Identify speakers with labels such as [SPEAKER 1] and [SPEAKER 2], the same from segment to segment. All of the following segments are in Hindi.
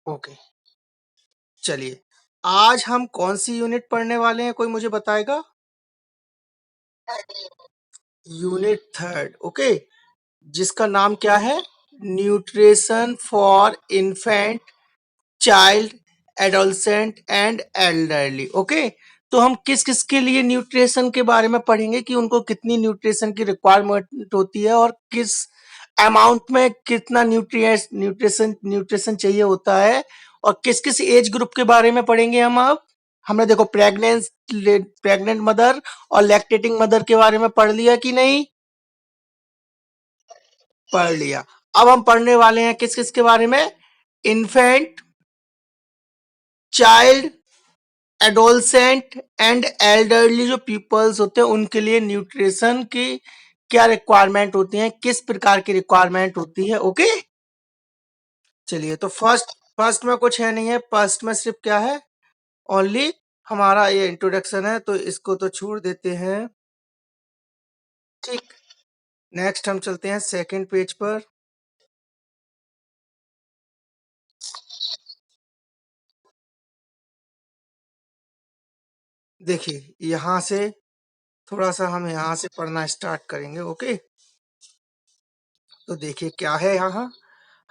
[SPEAKER 1] ओके, चलिए आज हम कौन सी यूनिट पढ़ने वाले हैं, कोई मुझे बताएगा? Unit third. ओके, जिसका नाम क्या है? Nutrition for infant, child, adolescent and elderly. Okay, तो हम किस किस के लिए न्यूट्रिशन के बारे में पढ़ेंगे कि उनको कितनी न्यूट्रिशन की रिक्वायरमेंट होती है और किस अमाउंट में कितना न्यूट्रिशन न्यूट्रिशन चाहिए होता है, और किस किस एज ग्रुप के बारे में पढ़ेंगे हम। अब हमने देखो प्रेग्नेंट मदर और लैक्टेटिंग मदर के बारे में पढ़ लिया कि नहीं? पढ़ लिया। अब हम पढ़ने वाले हैं किस किस के बारे में? Infant, child, adolescent and elderly जो पीपल्स होते हैं उनके लिए न्यूट्रिशन की क्या रिक्वायरमेंट होती है, किस प्रकार की रिक्वायरमेंट होती है। ओके, चलिए तो फर्स्ट फर्स्ट में कुछ है नहीं है, फर्स्ट में सिर्फ क्या है, ओनली हमारा ये इंट्रोडक्शन है, तो इसको तो छोड़ देते हैं। ठीक, नेक्स्ट हम चलते हैं सेकंड पेज पर। देखिए यहां से थोड़ा सा हम यहाँ से पढ़ना स्टार्ट करेंगे। ओके, तो देखिए क्या है यहाँ,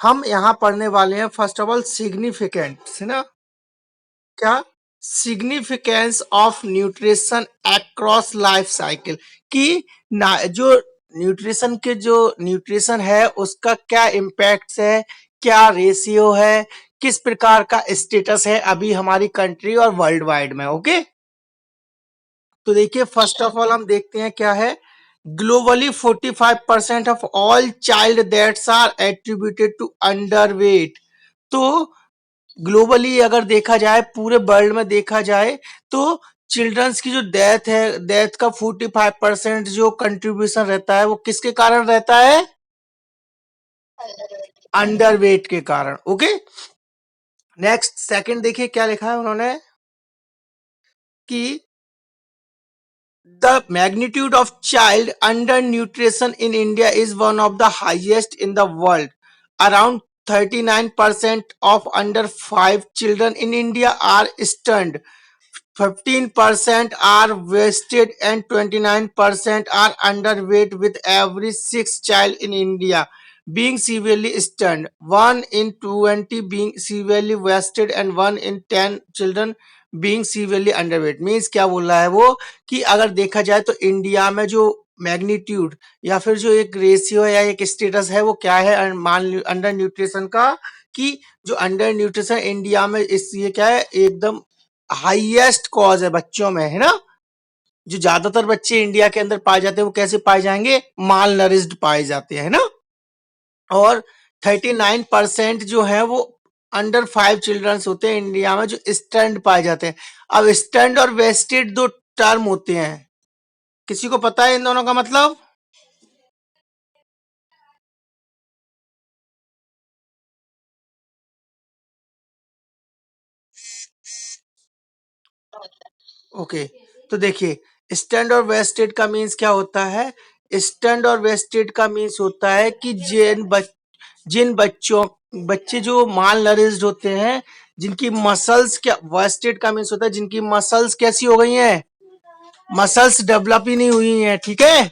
[SPEAKER 1] हम यहाँ पढ़ने वाले हैं फर्स्ट ऑफ ऑल सिग्निफिकेंट, है ना? क्या? Significance of nutrition across life cycle, कि ना जो न्यूट्रिशन है उसका क्या इम्पैक्ट है, क्या रेशियो है, किस प्रकार का स्टेटस है अभी हमारी कंट्री और वर्ल्ड वाइड में। ओके, तो देखिए फर्स्ट ऑफ ऑल हम देखते हैं क्या है। Globally 45% of all child deaths are attributed to underweight. तो ग्लोबली अगर देखा जाए, पूरे वर्ल्ड में देखा जाए, तो चिल्ड्रंस की जो डेथ का 45% जो कंट्रीब्यूशन रहता है वो किसके कारण रहता है? अंडरवेट के कारण। ओके, नेक्स्ट सेकंड देखिए क्या लिखा है उन्होंने कि the magnitude of child undernutrition in India is one of the highest in the world. Around 39% of under 5 children in India are stunned, 15% are wasted and 29% are underweight, with every 6 child in India being severely stunned, 1 in 20 being severely wasted and 1 in 10 children being severely underweight। Means क्या बोल रहा है वो, कि अगर देखा जाए तो इंडिया में जो मैग्नीट्यूड या फिर जो एक रेशियो है या एक स्टेटस है वो क्या है अंडर न्यूट्रिशन का, कि जो अंडर न्यूट्रिशन इंडिया में इस ये क्या है, एकदम हाईएस्ट कॉज है बच्चों में, है ना? जो ज्यादातर बच्चे इंडिया के अंदर पाए जाते हैं वो कैसे पाए जाएंगे? माल नरिश्ड पाए जाते हैं ना। और 39% जो है वो अंडर 5 चिल्ड्रंस होते हैं इंडिया में जो स्टैंड पाए जाते हैं। अब स्टैंड और वेस्टेड दो टर्म होते हैं, किसी को पता है इन दोनों का मतलब? ओके, तो देखिए स्टैंड और वेस्टेड का मीन्स क्या होता है? स्टैंड और वेस्टेड का मीन्स होता है कि जिन बच्चे जो माल नरिश्ड होते हैं, जिनकी मसल्स क्या, वेस्टेड का मीन्स होता है जिनकी मसल्स कैसी हो गई हैं, मसल्स डेवलप ही नहीं हुई हैं। ठीक है,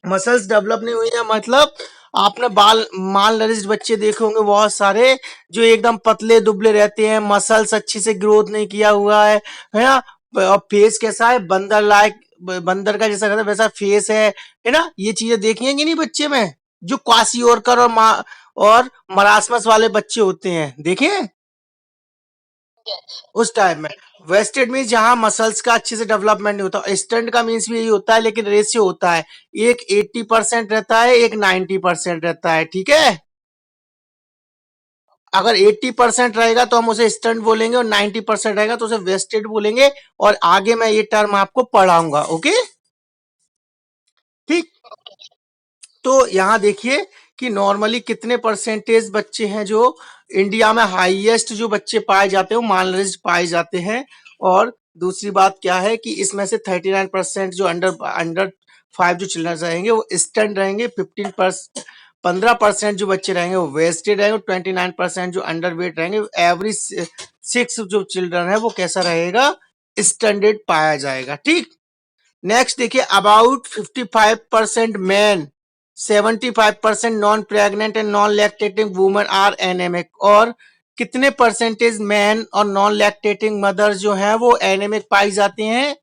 [SPEAKER 1] मसल्स डेवलप नहीं हुई है मतलब आपने माल नरिश्ड बच्चे देखे होंगे बहुत सारे, जो एकदम पतले दुबले रहते हैं, मसल्स अच्छे से ग्रोथ नहीं किया हुआ है ना? और फेस कैसा है, बंदर का जैसा रहता है वैसा फेस है ना? ये चीजें देखी हैं कि नहीं बच्चे में, जो क्वासियोरकर और मरासमस वाले बच्चे होते हैं, देखे हैं? उस टाइम में वेस्टेड मीन्स जहां मसल्स का अच्छे से डेवलपमेंट नहीं होता। स्टंट का मीन्स भी यही होता है, लेकिन रेशियो होता है, एक 80% रहता है, एक 90% रहता है। ठीक है, अगर 80% रहेगा तो हम उसे स्टंट बोलेंगे और 90% रहेगा तो उसे वेस्टेड बोलेंगे, और आगे मैं ये टर्म आपको पढ़ाऊंगा। ओके, ठीक। तो यहाँ देखिए कि नॉर्मली कितने परसेंटेज बच्चे हैं जो इंडिया में हाईएस्ट जो बच्चे पाए जाते हैं वो मालनरिश्ड पाए जाते हैं। और दूसरी बात क्या है कि इसमें से 39% जो अंडर अंडर 5 जो चिल्ड्रन रहेंगे वो स्टंट रहेंगे, 15% जो बच्चे रहेंगे वो वेस्टेड रहेंगे, 29% जो अंडर वेट रहेंगे, एवरी 6 जो चिल्ड्रन है वो कैसा रहेगा, स्टैंडर्ड पाया जाएगा। ठीक, नेक्स्ट देखिए, about 55% men, 75% non pregnant and non lactating women are anaemic. और कितने परसेंटेज मैन और नॉन लैक्टेटिंग मदर जो है वो एनेमिक पाई जाती हैं,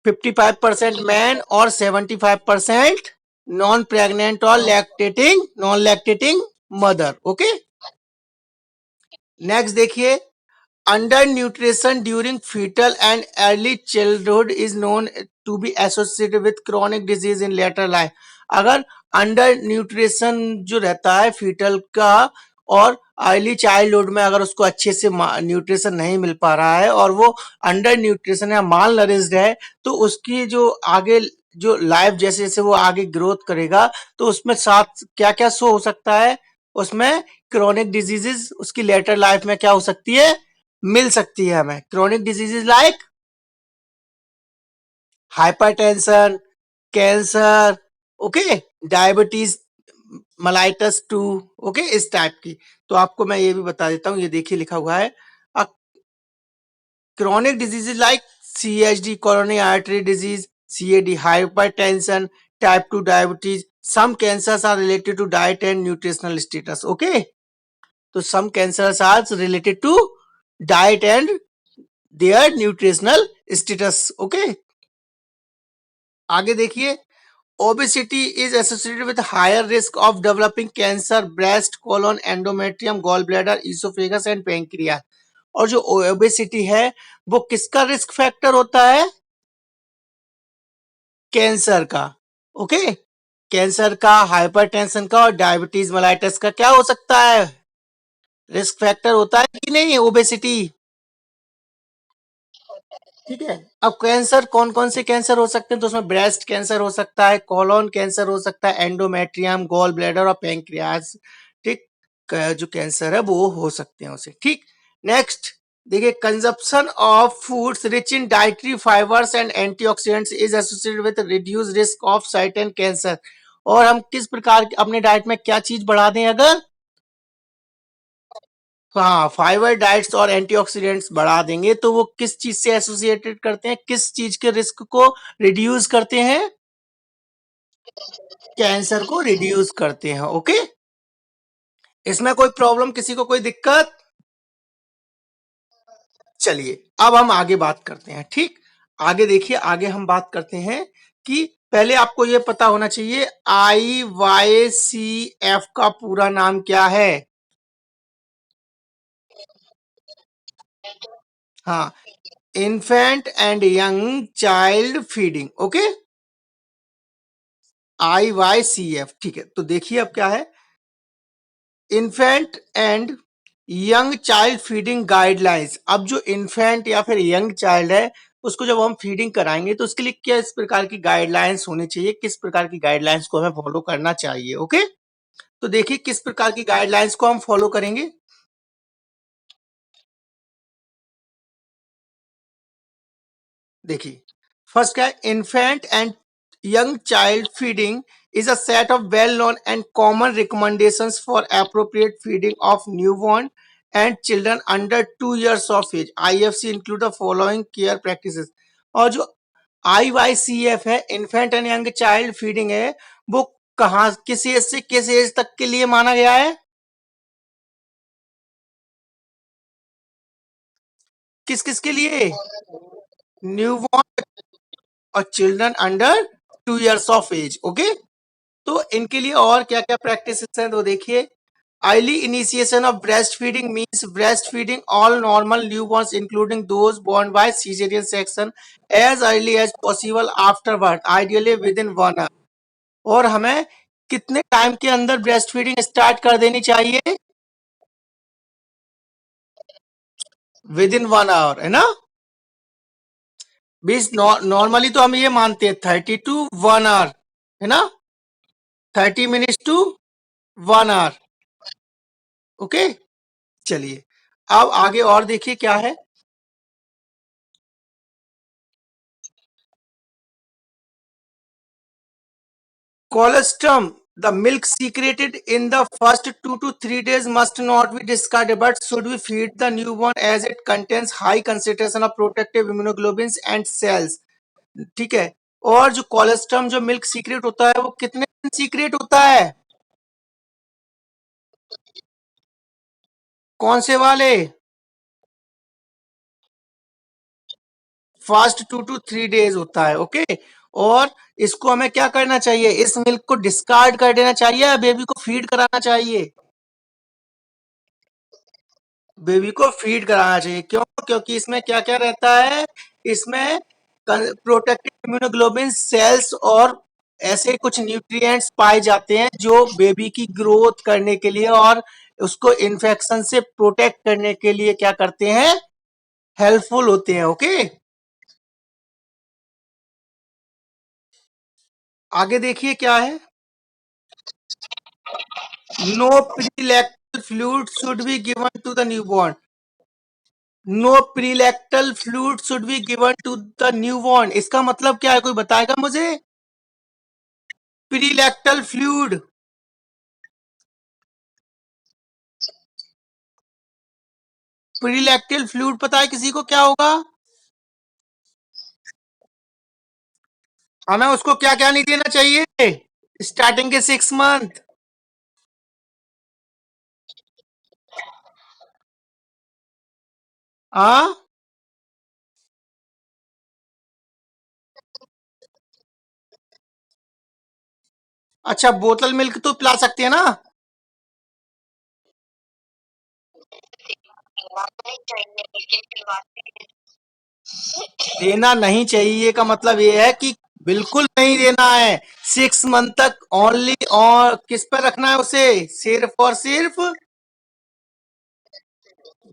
[SPEAKER 1] 55% मैन और 75% नॉन प्रेग्नेंट और lactating, non lactating mother. Okay, next देखिए, under nutrition during fetal and early childhood is known to be associated with chronic disease in later life. अगर अंडर न्यूट्रिशन जो रहता है फीटल का और अर्ली चाइल्डहुड में अगर उसको अच्छे से न्यूट्रिशन नहीं मिल पा रहा है और वो अंडर न्यूट्रिशन या माल नरिश्ड है, तो उसकी जो आगे जो लाइफ जैसे जैसे वो आगे ग्रोथ करेगा तो उसमें साथ क्या क्या शो हो सकता है, उसमें क्रोनिक डिजीजेस उसकी लेटर लाइफ में क्या हो सकती है, मिल सकती है हमें। Chronic diseases like hypertension, cancer, okay, diabetes mellitus 2, okay, इस टाइप की। तो आपको मैं ये भी बता देता हूँ, ये देखिए लिखा हुआ है, chronic diseases like CHD coronary artery disease, CAD hypertension, type 2 diabetes, some cancers are related to diet and nutritional status. Okay, तो some cancers are related to diet and their nutritional status. Okay, आगे देखिए, obesity is associated with higher risk of developing cancer, breast, colon, endometrium, gallbladder, esophagus and pancreas। और जो ओबेसिटी है वो किसका रिस्क फैक्टर होता है, कैंसर का। ओके, कैंसर का, हाइपरटेंशन का और डायबिटीज मेलाइटस का क्या हो सकता है, रिस्क फैक्टर होता है कि नहीं ओबेसिटी। ठीक है, अब कैंसर कौन कौन से कैंसर हो सकते हैं, तो उसमें ब्रेस्ट कैंसर हो सकता है, कोलोन कैंसर हो सकता है, एंडोमेट्रियम, गॉल ब्लैडर और पेंक्रियाज। ठीक, जो कैंसर है वो हो सकते हैं उसे। ठीक, नेक्स्ट देखिए, consumption of foods rich in dietary fibres and antioxidants is associated with reduce risk of certain cancer. और हम किस प्रकार अपने डाइट में क्या चीज बढ़ा दें, अगर हाँ फाइबर डाइट्स और एंटीऑक्सीडेंट्स बढ़ा देंगे तो वो किस चीज से एसोसिएटेड करते हैं, किस चीज के रिस्क को रिड्यूस करते हैं, कैंसर को रिड्यूस करते हैं। ओके, इसमें कोई प्रॉब्लम, किसी को कोई दिक्कत। चलिए अब हम आगे बात करते हैं। ठीक, आगे देखिए, आगे हम बात करते हैं कि पहले आपको यह पता होना चाहिए IYCF का पूरा नाम क्या है। हाँ, infant and young child feeding. Okay, IYCF। ठीक है, तो देखिए अब क्या है, infant and young child feeding guidelines. अब जो इन्फेंट या फिर यंग चाइल्ड है उसको जब हम फीडिंग कराएंगे तो उसके लिए क्या इस प्रकार की गाइडलाइंस होनी चाहिए, किस प्रकार की गाइडलाइंस को हमें फॉलो करना चाहिए। ओके, तो देखिए किस प्रकार की गाइडलाइंस को हम फॉलो करेंगे। देखिए, फर्स्ट क्या है, infant and young child feeding is a set of well-known and common recommendations for appropriate feeding of newborn and children under 2 years of age. IFC include the following care practices। और जो IYCF है, infant and young child feeding है, वो कहाँ, किस एज से किस एज तक के लिए माना गया है, किस किस के लिए, न्यूबॉर्न और children under 2 years of age. Okay, तो इनके लिए और क्या क्या प्रैक्टिस हैं, तो देखिए, early initiation of breastfeeding means breastfeeding all normal newborns including those born by cesarean section as early as possible after birth, ideally within 1 hour। और हमें कितने टाइम के अंदर ब्रेस्ट फीडिंग स्टार्ट कर देनी चाहिए, विद इन 1 आवर, है ना। बीस नॉर्मली तो हम ये मानते हैं 30 to 1 आवर, है ना, 30 minutes to 1 आवर। ओके, चलिए अब आगे और देखिए क्या है, colostrum The milk secreted in the first 2 to 3 days must not be discarded, but should we feed the newborn as it contains high concentration of protective immunoglobulins and cells. ठीक है. और जो कोलेस्ट्रम जो मिल्क सीक्रेट होता है वो कितने दिन सीक्रेट होता है? कौन से वाले? फर्स्ट 2 to 3 days होता है. ओके. और इसको हमें क्या करना चाहिए? इस मिल्क को डिस्कार्ड कर देना चाहिए या बेबी को फीड कराना चाहिए? बेबी को फीड कराना चाहिए. क्यों? क्योंकि इसमें क्या क्या रहता है? इसमें प्रोटेक्टिव इम्यूनोग्लोबिन सेल्स और ऐसे कुछ न्यूट्रिएंट्स पाए जाते हैं जो बेबी की ग्रोथ करने के लिए और उसको इन्फेक्शन से प्रोटेक्ट करने के लिए क्या करते हैं? हेल्पफुल होते हैं. ओके. आगे देखिए क्या है. No prelacteal fluid should be given to the newborn. No prelacteal fluid should be given to the newborn. इसका मतलब क्या है? कोई बताएगा मुझे? प्रीलैक्टल फ्लूइड. प्रीलैक्टल फ्लूइड पता है किसी को क्या होगा? हमें उसको क्या क्या नहीं देना चाहिए स्टार्टिंग के 6 मंथ? हाँ. अच्छा, बोतल मिल्क तो पिला सकते हैं ना? देना नहीं चाहिए का मतलब ये है कि बिल्कुल नहीं देना है. 6 मंथ तक ओनली. और किस पर रखना है उसे? सिर्फ और सिर्फ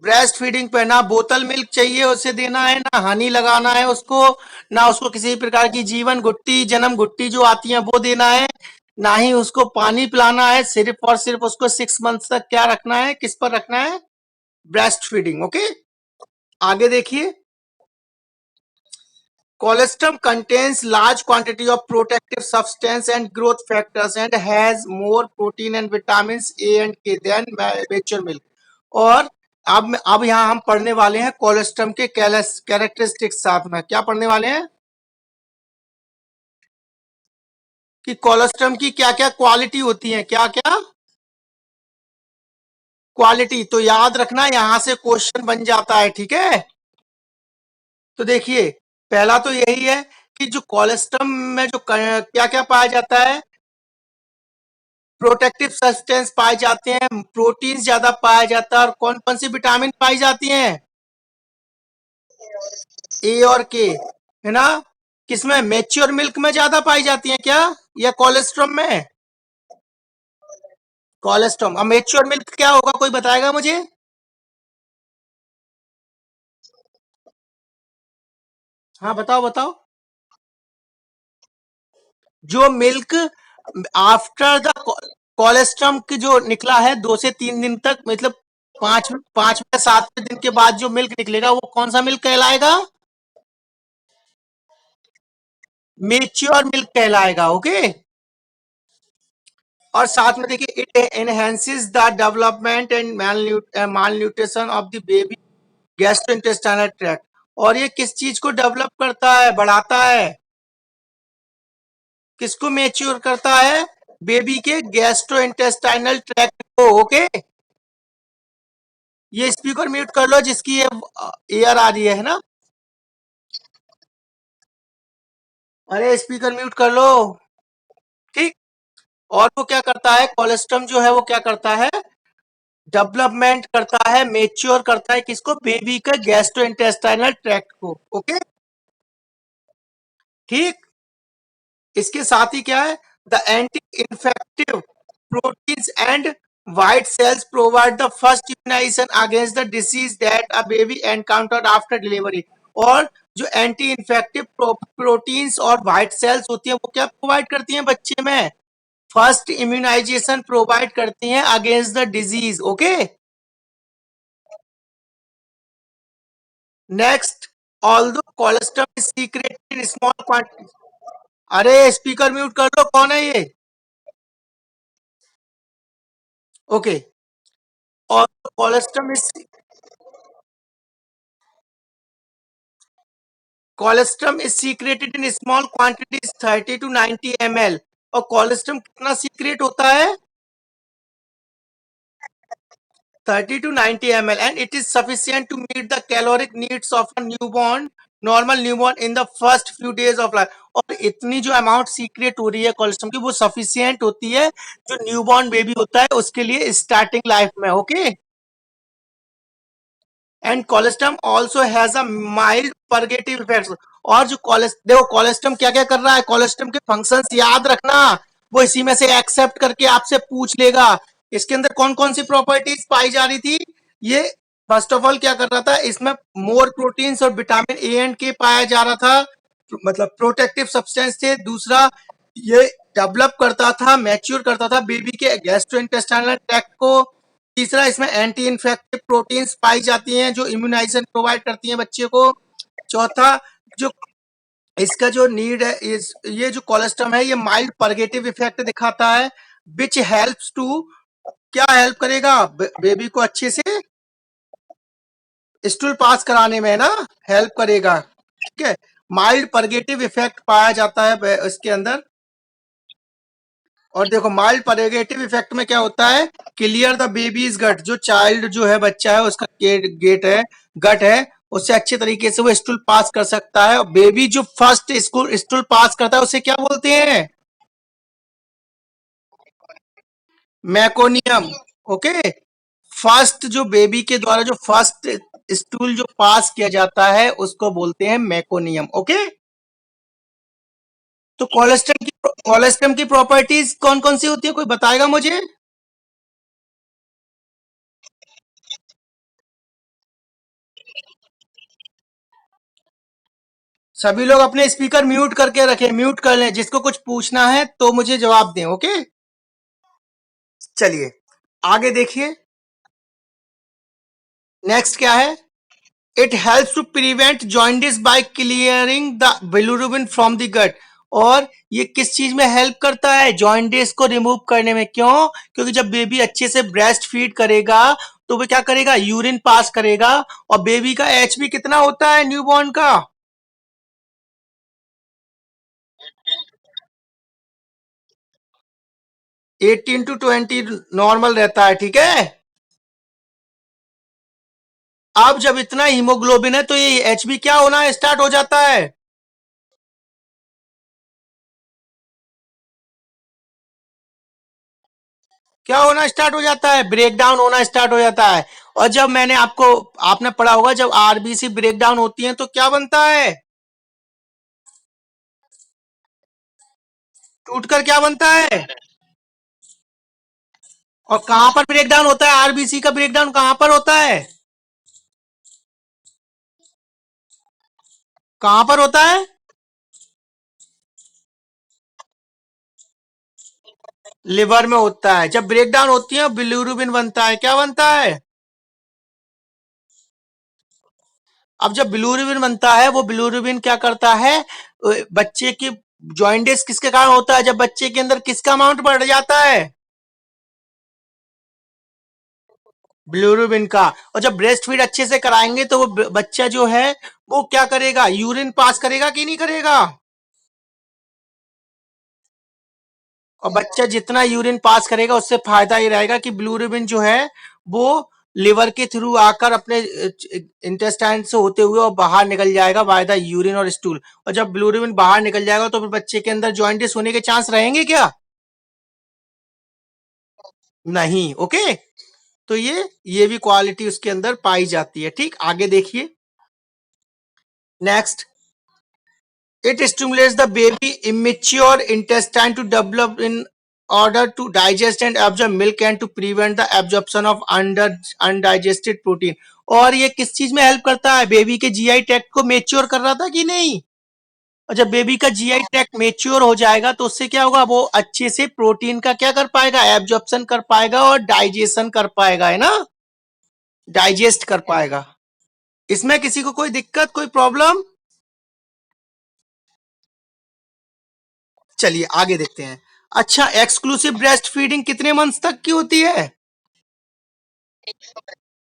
[SPEAKER 1] ब्रेस्ट फीडिंग पे. ना बोतल मिल्क चाहिए उसे देना है, ना हनी लगाना है उसको, ना उसको किसी प्रकार की जीवन गुट्टी जन्म गुट्टी जो आती है वो देना है, ना ही उसको पानी पिलाना है. सिर्फ और सिर्फ उसको 6 मंथ तक क्या रखना है? किस पर रखना है? Breast feeding. ओके. आगे देखिए. Colostrum contains large quantity of protective substance and growth factors and has more protein and vitamins A and K than mature milk. और अब यहाँ हम पढ़ने वाले हैं कोलेस्ट्रम के कैरेक्टरिस्टिक्स. साथ में क्या पढ़ने वाले हैं? कि कोलेस्ट्रम की क्या क्या क्वालिटी होती है. क्या क्या क्वालिटी? तो याद रखना, यहां से क्वेश्चन बन जाता है. ठीक है. तो देखिए, पहला तो यही है कि जो कोलेस्ट्रम में जो क्या क्या पाया जाता है? प्रोटेक्टिव सब्सटेंस पाए जाते हैं, प्रोटीन ज्यादा पाया जाता है, और कौन कौन सी विटामिन पाई जाती हैं? ए और के. है ना? किसमें? मेच्योर मिल्क में ज्यादा पाई जाती हैं क्या, या कोलेस्ट्रम में? कोलेस्ट्रम. अब मेच्योर मिल्क क्या होगा? कोई बताएगा मुझे? हाँ, बताओ बताओ. जो मिल्क आफ्टर द कोलेस्ट्रम की जो निकला है 2 से 3 दिन तक, मतलब पांचवें सातवें दिन के बाद जो मिल्क निकलेगा वो कौन सा मिल्क कहलाएगा? मेच्योर मिल्क कहलाएगा. ओके. और साथ में देखिए, it enhances the development and mall nutrition of the baby gastrointestinal tract. और ये किस चीज को डेवलप करता है, बढ़ाता है? किसको मेच्योर करता है? बेबी के गैस्ट्रोइंटेस्टाइनल ट्रैक्ट को. ओके. ये स्पीकर म्यूट कर लो जिसकी ये एयर आ रही है ना. अरे स्पीकर म्यूट कर लो. ठीक. और वो क्या करता है? कोलेस्ट्रम जो है वो क्या करता है? डेवलपमेंट करता है, मेच्योर करता है किसको? बेबी का गैस्ट्रोइंटेस्टाइनल ट्रैक्ट को. ओके. ठीक. इसके साथ ही क्या है? The anti infective proteins and white cells provide the first immunization against the disease that a baby encountered after delivery. और जो एंटी इन्फेक्टिव प्रोटीन्स और व्हाइट सेल्स होती है वो क्या प्रोवाइड करती हैं बच्चे में? फर्स्ट इम्यूनाइजेशन प्रोवाइड करती हैं against the disease. Okay. Next. Although colostrum is secreted in small quantity. अरे स्पीकर म्यूट कर लो. कौन है ये? ओके। और colostrum is secreted in small quantities 30 to 90 ml। और कोलेस्ट्रम कितना सीक्रेट होता है? 30 to 90 ml, and it is sufficient to meet the caloric needs of a newborn, normal newborn in the first few days of life। और इतनी जो अमाउंट सीक्रेट हो रही है कोलेस्ट्रॉल की, वो सफिशियंट होती है जो न्यूबॉर्न बेबी होता है उसके लिए स्टार्टिंग लाइफ में। Okay. And colostrum also has a mild purgative effect. और जो देखो कोलेस्ट्रम क्या क्या कर रहा है, कोलेस्ट्रम के फंक्शंस याद रखना, वो इसी में से एक्सेप्ट करके आपसे पूछ लेगा। इसके अंदर कौन कौन सी प्रॉपर्टीज पाई जा रही थी? ये फर्स्ट ऑफ ऑल क्या कर रहा था, इसमें मोर प्रोटीन्स और विटामिन ए एंड के पाया जा रहा था, मतलब प्रोटेक्टिव सब्सटेंस थे। दूसरा, ये डेवलप करता था, मैच्योर करता था बेबी के गैस्ट्रोइंटेस्टाइनल ट्रैक्ट को। तीसरा, इसमें एंटी इन्फेक्टिव प्रोटीन्स पाई जाती हैं जो इम्यूनाइजेशन प्रोवाइड करती हैं बच्चे को। चौथा, जो इसका जो नीड है, ये जो कोलेस्ट्रम है, ये माइल्ड परगेटिव इफेक्ट दिखाता है, विच हेल्प्स टू, क्या हेल्प करेगा बेबी को अच्छे से स्टूल पास कराने में ना, हेल्प करेगा। ठीक है। माइल्ड परगेटिव इफेक्ट पाया जाता है इसके अंदर। और देखो माइल्ड परेगेटिव इफेक्ट में क्या होता है, क्लियर द बेबीज गट, जो चाइल्ड जो है बच्चा है उसका गेट है, गट है, उससे अच्छे तरीके से वो स्टूल पास कर सकता है। और बेबी जो फर्स्ट स्टूल पास करता है उसे क्या बोलते हैं? मैकोनियम। ओके। फर्स्ट जो बेबी के द्वारा जो फर्स्ट स्टूल जो पास किया जाता है उसको बोलते हैं मैकोनियम। ओके। तो कोलेस्ट्रम की प्रॉपर्टीज कौन कौन सी होती है, कोई बताएगा मुझे? सभी लोग अपने स्पीकर म्यूट करके रखें, म्यूट कर लें, जिसको कुछ पूछना है तो मुझे जवाब दें। ओके। चलिए आगे देखिए, नेक्स्ट क्या है। It helps to prevent jaundice by clearing the bilirubin from the gut. और ये किस चीज में हेल्प करता है? जॉइंडिस को रिमूव करने में। क्यों? क्योंकि जब बेबी अच्छे से ब्रेस्ट फीड करेगा तो वो क्या करेगा, यूरिन पास करेगा। और बेबी का एचबी कितना होता है न्यूबॉर्न का? 18 to 20 नॉर्मल रहता है। ठीक है। अब जब इतना हीमोग्लोबिन है तो ये एचबी क्या होना स्टार्ट हो जाता है? क्या होना स्टार्ट हो जाता है? ब्रेक डाउन होना स्टार्ट हो जाता है। और जब आपने पढ़ा होगा, जब आरबीसी ब्रेक डाउन होती है तो क्या बनता है? टूटकर क्या बनता है? और कहां पर ब्रेक डाउन होता है? आरबीसी का ब्रेक डाउन कहां पर होता है? कहां पर होता है? लिवर में होता है। जब ब्रेक डाउन होती है बिलिरुबिन बनता है। क्या बनता है? अब जब बिलिरुबिन बनता है, वो बिलिरुबिन क्या करता है, बच्चे की जॉइंटिस किसके कारण होता है? जब बच्चे के अंदर किसका अमाउंट बढ़ जाता है? बिलिरुबिन का। और जब ब्रेस्ट फीड अच्छे से कराएंगे तो वो बच्चा जो है वो क्या करेगा, यूरिन पास करेगा कि नहीं करेगा? और बच्चा जितना यूरिन पास करेगा उससे फायदा ये रहेगा कि बिलिरुबिन जो है वो लिवर के थ्रू आकर अपने इंटेस्टाइन से होते हुए और बाहर निकल जाएगा बाय द यूरिन और स्टूल। और जब बिलिरुबिन बाहर निकल जाएगा तो फिर बच्चे के अंदर जॉइंटिस होने के चांस रहेंगे क्या? नहीं। ओके। तो ये भी क्वालिटी उसके अंदर पाई जाती है। ठीक, आगे देखिए, next. It stimulates the baby immature intestine to develop in order to digest and absorb milk and to prevent the absorption of undigested protein। और ये किस चीज में हेल्प करता है? बेबी के जीआई ट्रैक्ट को मेच्योर कर रहा था कि नहीं? और जब बेबी का जीआई ट्रैक्ट मेच्योर हो जाएगा तो उससे क्या होगा, वो अच्छे से प्रोटीन का क्या कर पाएगा, एब्जॉर्प्शन कर पाएगा और डाइजेशन कर पाएगा, है ना, डाइजेस्ट कर पाएगा। इसमें किसी को कोई दिक्कत, कोई प्रॉब्लम? चलिए आगे देखते हैं। अच्छा, एक्सक्लूसिव ब्रेस्ट फीडिंग कितने मंथ्स तक की होती है?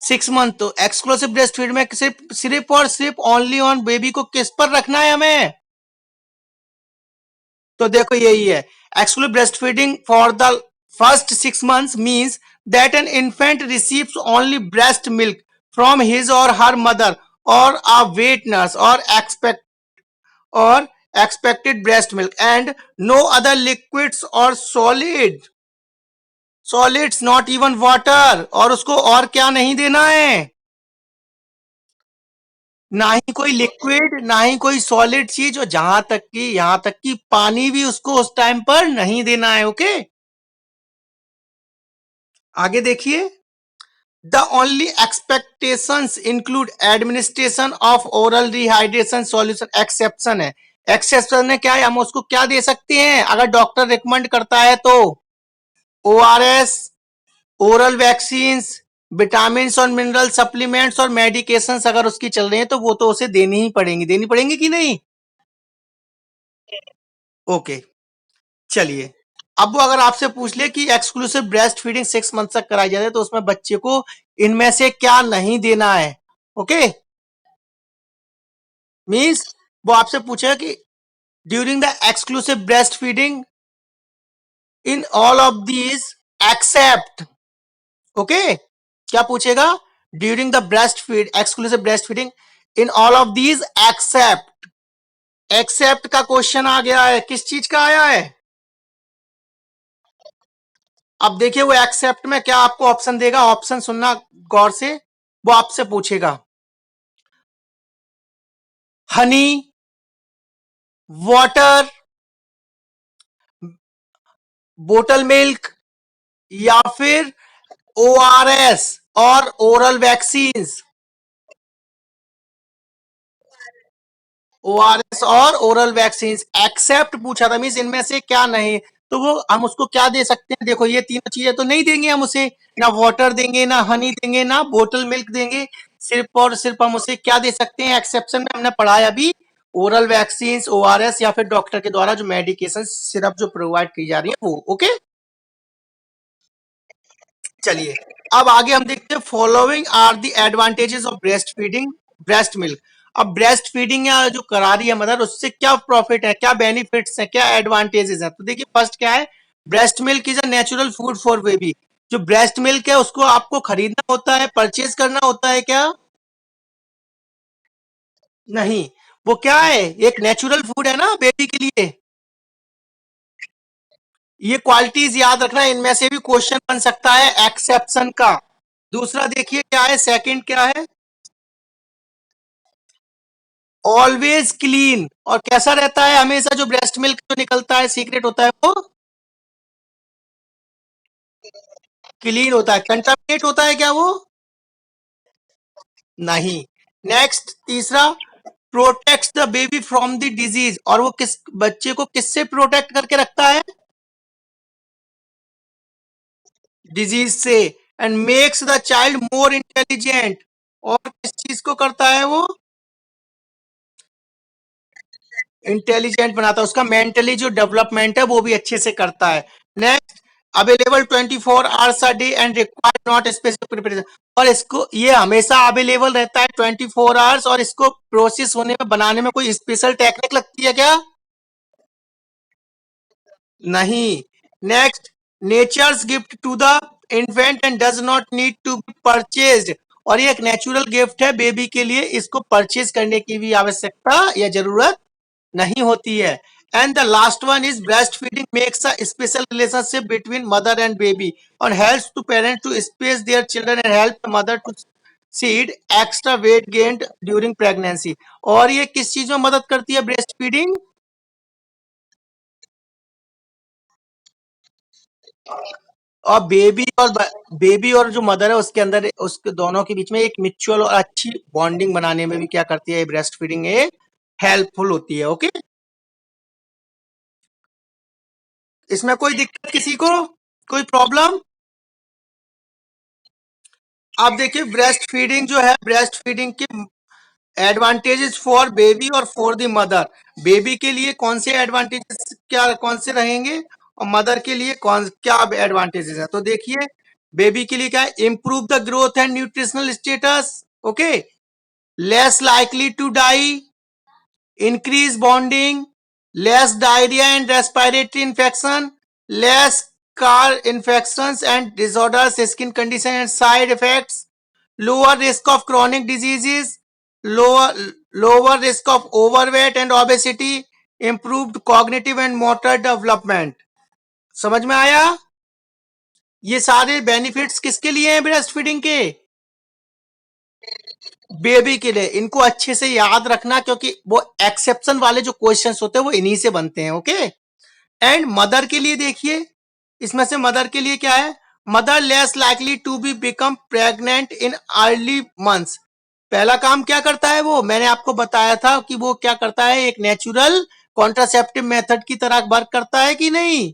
[SPEAKER 1] 6 मंथ तो एक्सक्लूसिव ब्रेस्ट फीड में सिर्फ सिर्फ और सिर्फ ओनली ऑन बेबी को किस पर रखना है हमें? तो देखो यही है, exclusive breast feeding for the first 6 months means that an infant receives only breast milk from his और हर मदर और अ वेट नर्स और expected breast milk and no other liquids or solids not even water। और उसको और क्या नहीं देना है? ना ही कोई लिक्विड ना ही कोई सॉलिड चीज, और यहां तक कि पानी भी उसको उस टाइम पर नहीं देना है। ओके, आगे देखिए, the only expectations include administration of oral rehydration solution. Exception है, एक्सेप्शन है क्या है, हम उसको क्या दे सकते हैं अगर डॉक्टर रिकमेंड करता है तो? ओआरएस, ओरल वैक्सीन, विटामिन और मिनरल सप्लीमेंट्स और मेडिकेशंस अगर उसकी चल रही है तो वो तो उसे देनी पड़ेंगी कि नहीं? ओके, चलिए, अब वो अगर आपसे पूछ ले कि एक्सक्लूसिव ब्रेस्ट फीडिंग 6 मंथ तक कराई जाए तो उसमें बच्चे को इनमें से क्या नहीं देना है? ओके, मीन्स वो आपसे पूछेगा कि during the exclusive breast feeding in all of these except. Okay, क्या पूछेगा? During the breast feed exclusive breast feeding in all of these except. Except का क्वेश्चन आ गया है, किस चीज का आया है? अब देखिए वो एक्सेप्ट में क्या आपको ऑप्शन देगा, ऑप्शन सुनना गौर से। वो आपसे पूछेगा हनी, वाटर, बोटल मिल्क या फिर ओआरएस और ओरल वैक्सीन। ओआरएस और ओरल वैक्सीन एक्सेप्ट पूछा था, मीन इनमें से क्या नहीं। तो वो हम उसको क्या दे सकते हैं? देखो ये तीनों चीजें तो नहीं देंगे हम उसे, ना वाटर देंगे, ना हनी देंगे, ना बोटल मिल्क देंगे। सिर्फ और सिर्फ हम उसे क्या दे सकते हैं? एक्सेप्शन में हमने पढ़ा है अभी, ओरल वैक्सीन, ओआरएस या फिर डॉक्टर के द्वारा जो मेडिकेशन सिरप जो प्रोवाइड की जा रही है वो। ओके, चलिए, अब आगे हम देखते हैं following are the advantages of breast feeding breast milk. अब ब्रेस्ट फीडिंग या जो करा रही है मदर, उससे क्या प्रॉफिट है, क्या बेनिफिट्स है, क्या एडवांटेजेस है? तो देखिए फर्स्ट क्या है, breast milk is a natural food for baby. जो ब्रेस्ट मिल्क है उसको आपको खरीदना होता है, परचेज करना होता है क्या? नहीं, वो क्या है, एक नेचुरल फूड है ना बेबी के लिए। ये क्वालिटीज याद रखना, इनमें से भी क्वेश्चन बन सकता है एक्सेप्शन का। दूसरा देखिए क्या है, सेकंड क्या है, ऑलवेज क्लीन। और कैसा रहता है हमेशा? जो ब्रेस्ट मिल्क जो निकलता है सीक्रेट होता है वो क्लीन होता है। कंटामिनेट होता है क्या वो? नहीं। नेक्स्ट तीसरा, protects the baby from the disease. और वो किस बच्चे को किससे प्रोटेक्ट करके रखता है? डिजीज से। And makes the child more intelligent. और किस चीज को करता है वो? इंटेलिजेंट बनाता है, उसका मेंटली जो डेवलपमेंट है वो भी अच्छे से करता है। Next, available 24 hours a day and require not specific preparation. और इसको ये हमेशा अवेलेबल रहता है 24 hours, और इसको प्रोसेस होने में बनाने में कोई स्पेशल टेक्निक लगती है क्या? नहीं। Next, nature's gift to the infant and does not need to be purchased. और ये एक नेचुरल गिफ्ट है बेबी के लिए, इसको परचेज करने की भी आवश्यकता या जरूरत नहीं होती है। And the last one is breast feeding makes a special relationship between mother and baby और helps to parents to space their children and help mother to shed extra weight gained during pregnancy. और ये किस चीज में मदद करती है ब्रेस्ट फीडिंग? और बेबी और जो मदर है उसके अंदर उसके दोनों के बीच में एक म्यूचुअल और अच्छी बॉन्डिंग बनाने में भी क्या करती है ब्रेस्ट फीडिंग, ये हेल्पफुल होती है। ओके, इसमें कोई दिक्कत किसी को, कोई प्रॉब्लम? आप देखिए ब्रेस्ट फीडिंग जो है, ब्रेस्ट फीडिंग के एडवांटेजेस फॉर बेबी और फॉर द मदर। बेबी के लिए कौन से एडवांटेजेस क्या कौन से रहेंगे और मदर के लिए कौन क्या एडवांटेजेस है? तो देखिए बेबी के लिए क्या है, improve the growth and nutritional status, okay, less likely to die, increase bonding, less diarrhea and respiratory infection, less car infections and disorders, skin condition and side effects, lower risk of chronic diseases, lower lower risk of overweight and obesity, improved cognitive and motor development. समझ में आया? ये सारे बेनिफिट्स किसके लिए हैं ब्रेस्ट फीडिंग के? बेबी के लिए। इनको अच्छे से याद रखना क्योंकि वो एक्सेप्शन वाले जो क्वेश्चंस होते हैं वो इन्हीं से बनते हैं, ओके। एंड मदर के लिए देखिए, इसमें से मदर के लिए क्या है, mother less likely to be become pregnant in early months. पहला काम क्या करता है वो, मैंने आपको बताया था कि वो क्या करता है, एक नेचुरल कॉन्ट्रासेप्टिव मेथड की तरह वर्क करता है कि नहीं,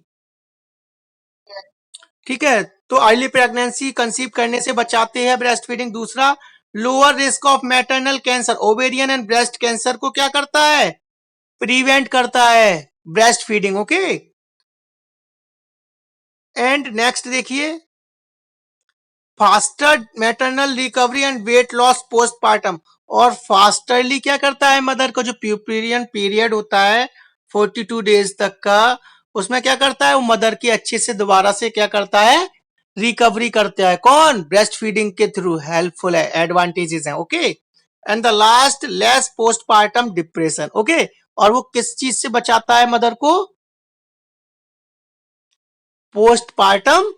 [SPEAKER 1] ठीक है। तो अर्ली प्रेगनेंसी कंसीव करने से बचाते हैं ब्रेस्ट फीडिंग। दूसरा, lower risk of maternal cancer, ovarian and breast cancer को क्या करता है, प्रिवेंट करता है breast feeding, okay. And next देखिए, faster maternal recovery and weight loss postpartum, और फास्टरली क्या करता है मदर को, जो प्यूपेरियन पीरियड होता है 42 डेज तक का, उसमें क्या करता है वो मदर की अच्छे से दोबारा से क्या करता है, रिकवरी करता है। कौन, ब्रेस्ट फीडिंग के थ्रू हेल्पफुल है, एडवांटेजेस हैं, okay. And the last, less postpartum depression, okay. और वो किस चीज से बचाता है मदर को, पोस्टपार्टम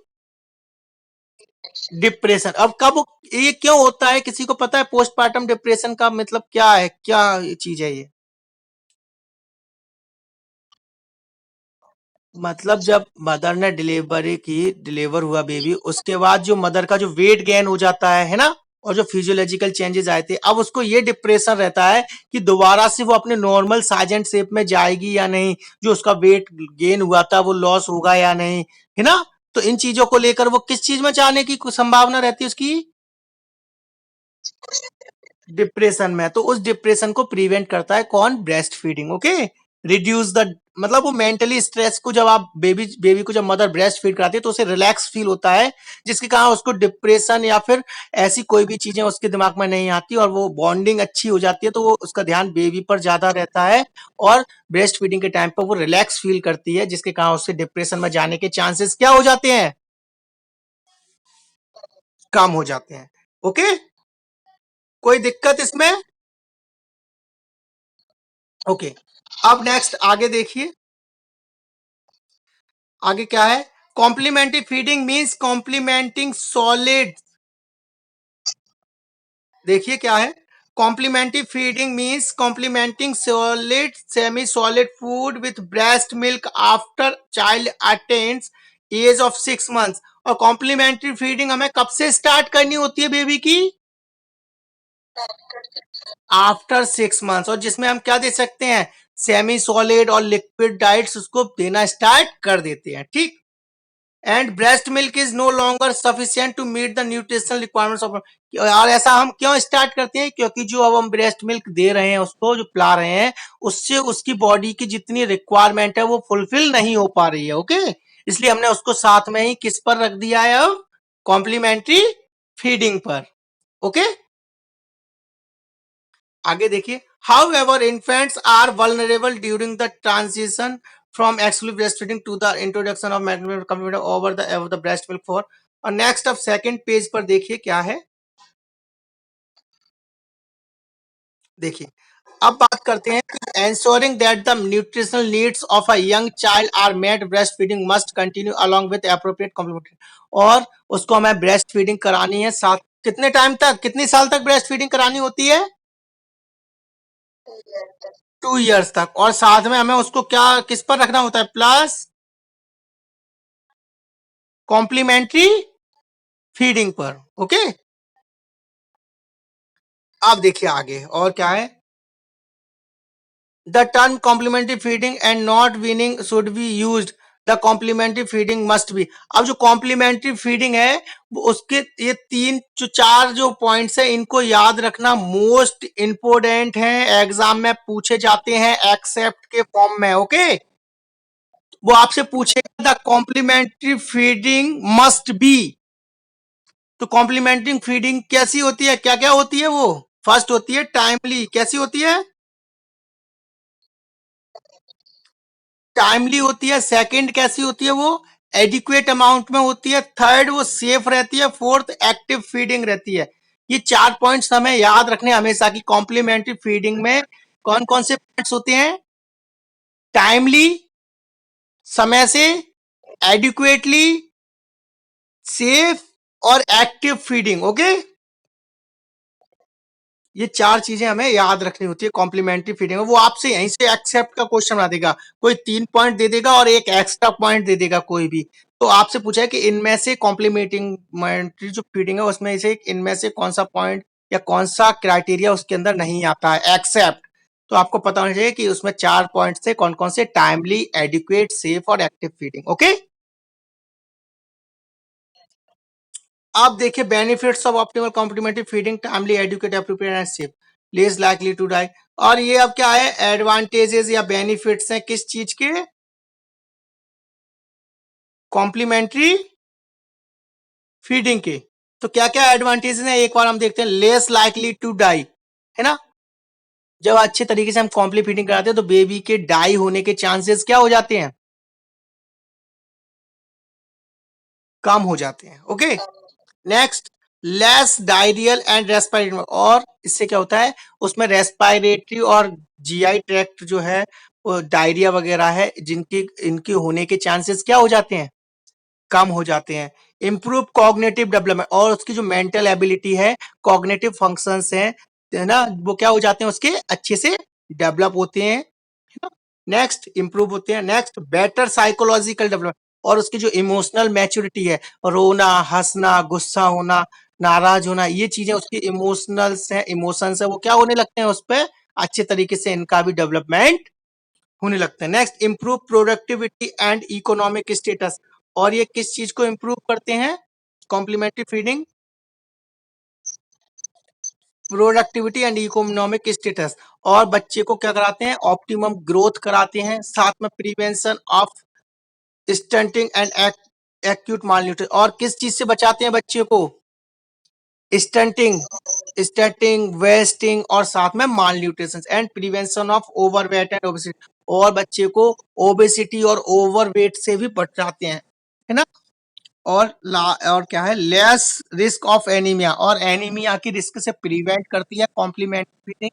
[SPEAKER 1] डिप्रेशन। अब कब ये क्यों होता है, किसी को पता है पोस्टपार्टम डिप्रेशन का मतलब क्या है, क्या चीज है ये? मतलब जब मदर ने डिलीवरी की, डिलीवर हुआ बेबी, उसके बाद जो मदर का जो वेट गेन हो जाता है ना, और जो फिजियोलॉजिकल चेंजेस आए थे, अब उसको ये डिप्रेशन रहता है कि दोबारा से वो अपने नॉर्मल साइज एंड शेप में जाएगी या नहीं, जो उसका वेट गेन हुआ था वो लॉस होगा या नहीं, है ना। तो इन चीजों को लेकर वो किस चीज में जाने की संभावना रहती है उसकी, डिप्रेशन में। तो उस डिप्रेशन को प्रिवेंट करता है कौन, breast feeding, okay. Reduce the, मतलब वो मेंटली स्ट्रेस को, जब आप बेबी बेबी को जब मदर ब्रेस्ट फीड कराती है तो उसे रिलैक्स फील होता है, जिसके कारण उसको डिप्रेशन या फिर ऐसी कोई भी चीजें उसके दिमाग में नहीं आती, और वो बॉन्डिंग अच्छी हो जाती है, तो वो उसका ध्यान बेबी पर ज्यादा रहता है, और ब्रेस्ट फीडिंग के टाइम पर वो रिलैक्स फील करती है, जिसके कारण उससे डिप्रेशन में जाने के चांसेस क्या हो जाते हैं, कम हो जाते हैं, ओके। कोई दिक्कत इसमें, ओके। अब नेक्स्ट आगे देखिए, आगे क्या है, complementary feeding means complementing solid, देखिए क्या है, complementary feeding means complementing solid semi solid food with breast milk after child attains age of 6 months. और कॉम्प्लीमेंट्री फीडिंग हमें कब से स्टार्ट करनी होती है बेबी की, आफ्टर 6 मंथ्स, और जिसमें हम क्या दे सकते हैं, सेमी सॉलिड और लिक्विड डाइट्स उसको देना स्टार्ट कर देते हैं, ठीक। And breast milk is no longer sufficient to meet the nutritional requirements of, और ऐसा हम क्यों स्टार्ट करते हैं, क्योंकि जो अब हम ब्रेस्ट मिल्क दे रहे हैं उसको, जो पिला रहे हैं, उससे उसकी बॉडी की जितनी रिक्वायरमेंट है वो फुलफिल नहीं हो पा रही है, ओके। इसलिए हमने उसको साथ में ही किस पर रख दिया है अब, कॉम्प्लीमेंट्री फीडिंग पर, ओके। आगे देखिए, however infants are vulnerable during the transition from exclusive breast feeding to the introduction of complement over the breast milk for, और नेक्स्ट अब सेकंड पेज पर देखिए क्या है, देखिए। अब बात करते हैं कि ensuring that the nutritional needs of a young child are met, breast feeding must continue along with appropriate complementary, और उसको हमें ब्रेस्ट फीडिंग करानी है साथ, कितने टाइम तक, कितनी साल तक ब्रेस्ट फीडिंग करानी होती है, 2 इयर्स तक, और साथ में हमें उसको क्या किस पर रखना होता है, प्लस कॉम्प्लीमेंट्री फीडिंग पर, ओके। अब देखिए आगे और क्या है, the term complementary feeding and not weaning should be used, the complementary feeding must be. अब जो कॉम्प्लीमेंट्री फीडिंग है वो उसके ये तीन जो चार जो पॉइंट्स है इनको याद रखना मोस्ट इंपोर्टेंट है, एग्जाम में पूछे जाते हैं एक्सेप्ट के फॉर्म में, ओके। वो आपसे पूछेगा the complementary feeding must be, तो कॉम्प्लीमेंटिंग फीडिंग कैसी होती है, क्या क्या होती है वो? फर्स्ट होती है टाइमली, कैसी होती है? टाइमली होती है। सेकंड कैसी होती है वो? एडिक्वेट अमाउंट में होती है। थर्ड वो सेफ रहती है। फोर्थ एक्टिव फीडिंग रहती है। ये 4 पॉइंट्स हमें याद रखने हमेशा की कॉम्प्लीमेंट्री फीडिंग में। कौन कौन से पॉइंट्स होते हैं? टाइमली, समय से, एडिक्वेटली, सेफ और एक्टिव फीडिंग। ओके, ये 4 चीजें हमें याद रखनी होती है कॉम्प्लीमेंट्री फीडिंग में। वो आपसे यहीं से एक्सेप्ट का क्वेश्चन बना देगा, कोई 3 पॉइंट दे देगा और एक एक्स्ट्रा पॉइंट दे देगा कोई भी। तो आपसे पूछा है कि इनमें से कॉम्प्लीमेंट्री जो फीडिंग है उसमें से इनमें से कौन सा पॉइंट या कौन सा क्राइटेरिया उसके अंदर नहीं आता है एक्सेप्ट। तो आपको पता होना चाहिए कि उसमें 4 पॉइंट से कौन कौन से, टाइमली, एडिक्वेट, सेफ और एक्टिव फीडिंग। ओके, आप देखिए benefits of optimal complementary feeding, timely, adequate, appropriate and safe, less likely to die. और ये अब क्या है, एडवांटेजेस या बेनिफिट्स हैं किस चीज के? कॉम्प्लीमेंट्री फीडिंग के। तो क्या क्या एडवांटेजेस हैं एक बार हम देखते हैं। लेस लाइकली टू डाई, है ना? जब अच्छे तरीके से हम कॉम्प्ली फीडिंग कराते हैं तो बेबी के डाई होने के चांसेस क्या हो जाते हैं? कम हो जाते हैं। Okay, next, less diarrhoeal and respiratory. और इससे क्या होता है, उसमें रेस्पिरेटरी और जीआई ट्रैक्ट जो है, डायरिया वगैरह है जिनकी इनके होने के चांसेस क्या हो जाते हैं? कम हो जाते हैं। इंप्रूव कॉग्निटिव डेवलपमेंट, और उसकी जो मेंटल एबिलिटी है, कॉग्निटिव फंक्शंस हैं, है ना, वो क्या हो जाते हैं, उसके अच्छे से डेवलप होते हैं, है ना। नेक्स्ट, इंप्रूव होते हैं। नेक्स्ट, बेटर साइकोलॉजिकल डेवलपमेंट, और उसकी जो इमोशनल मैच्योरिटी है, रोना, हंसना, गुस्सा होना, नाराज होना, ये चीजें उसकी इमोशनल्स हैं, इमोशंस है, वो क्या होने लगते हैं उस पर अच्छे तरीके से इनका भी डेवलपमेंट होने लगता है। Next, improve productivity and economic status, और ये किस चीज को इंप्रूव करते हैं? Complementary feeding productivity and economic status, और बच्चे को क्या कराते हैं? ऑप्टिमम ग्रोथ कराते हैं। साथ में prevention of stunting and acute malnutrition, और किस चीज से बचाते हैं बच्चे को? स्टंटिंग, स्टंटिंग, वेस्टिंग, और साथ में malnutrition and prevention of overweight and obesity, और बच्चे को ओबेसिटी और ओवरवेट से भी बचाते हैं, है ना। और क्या है, लेस रिस्क ऑफ एनीमिया, और एनीमिया की रिस्क से प्रिवेंट करती है complementary feeding.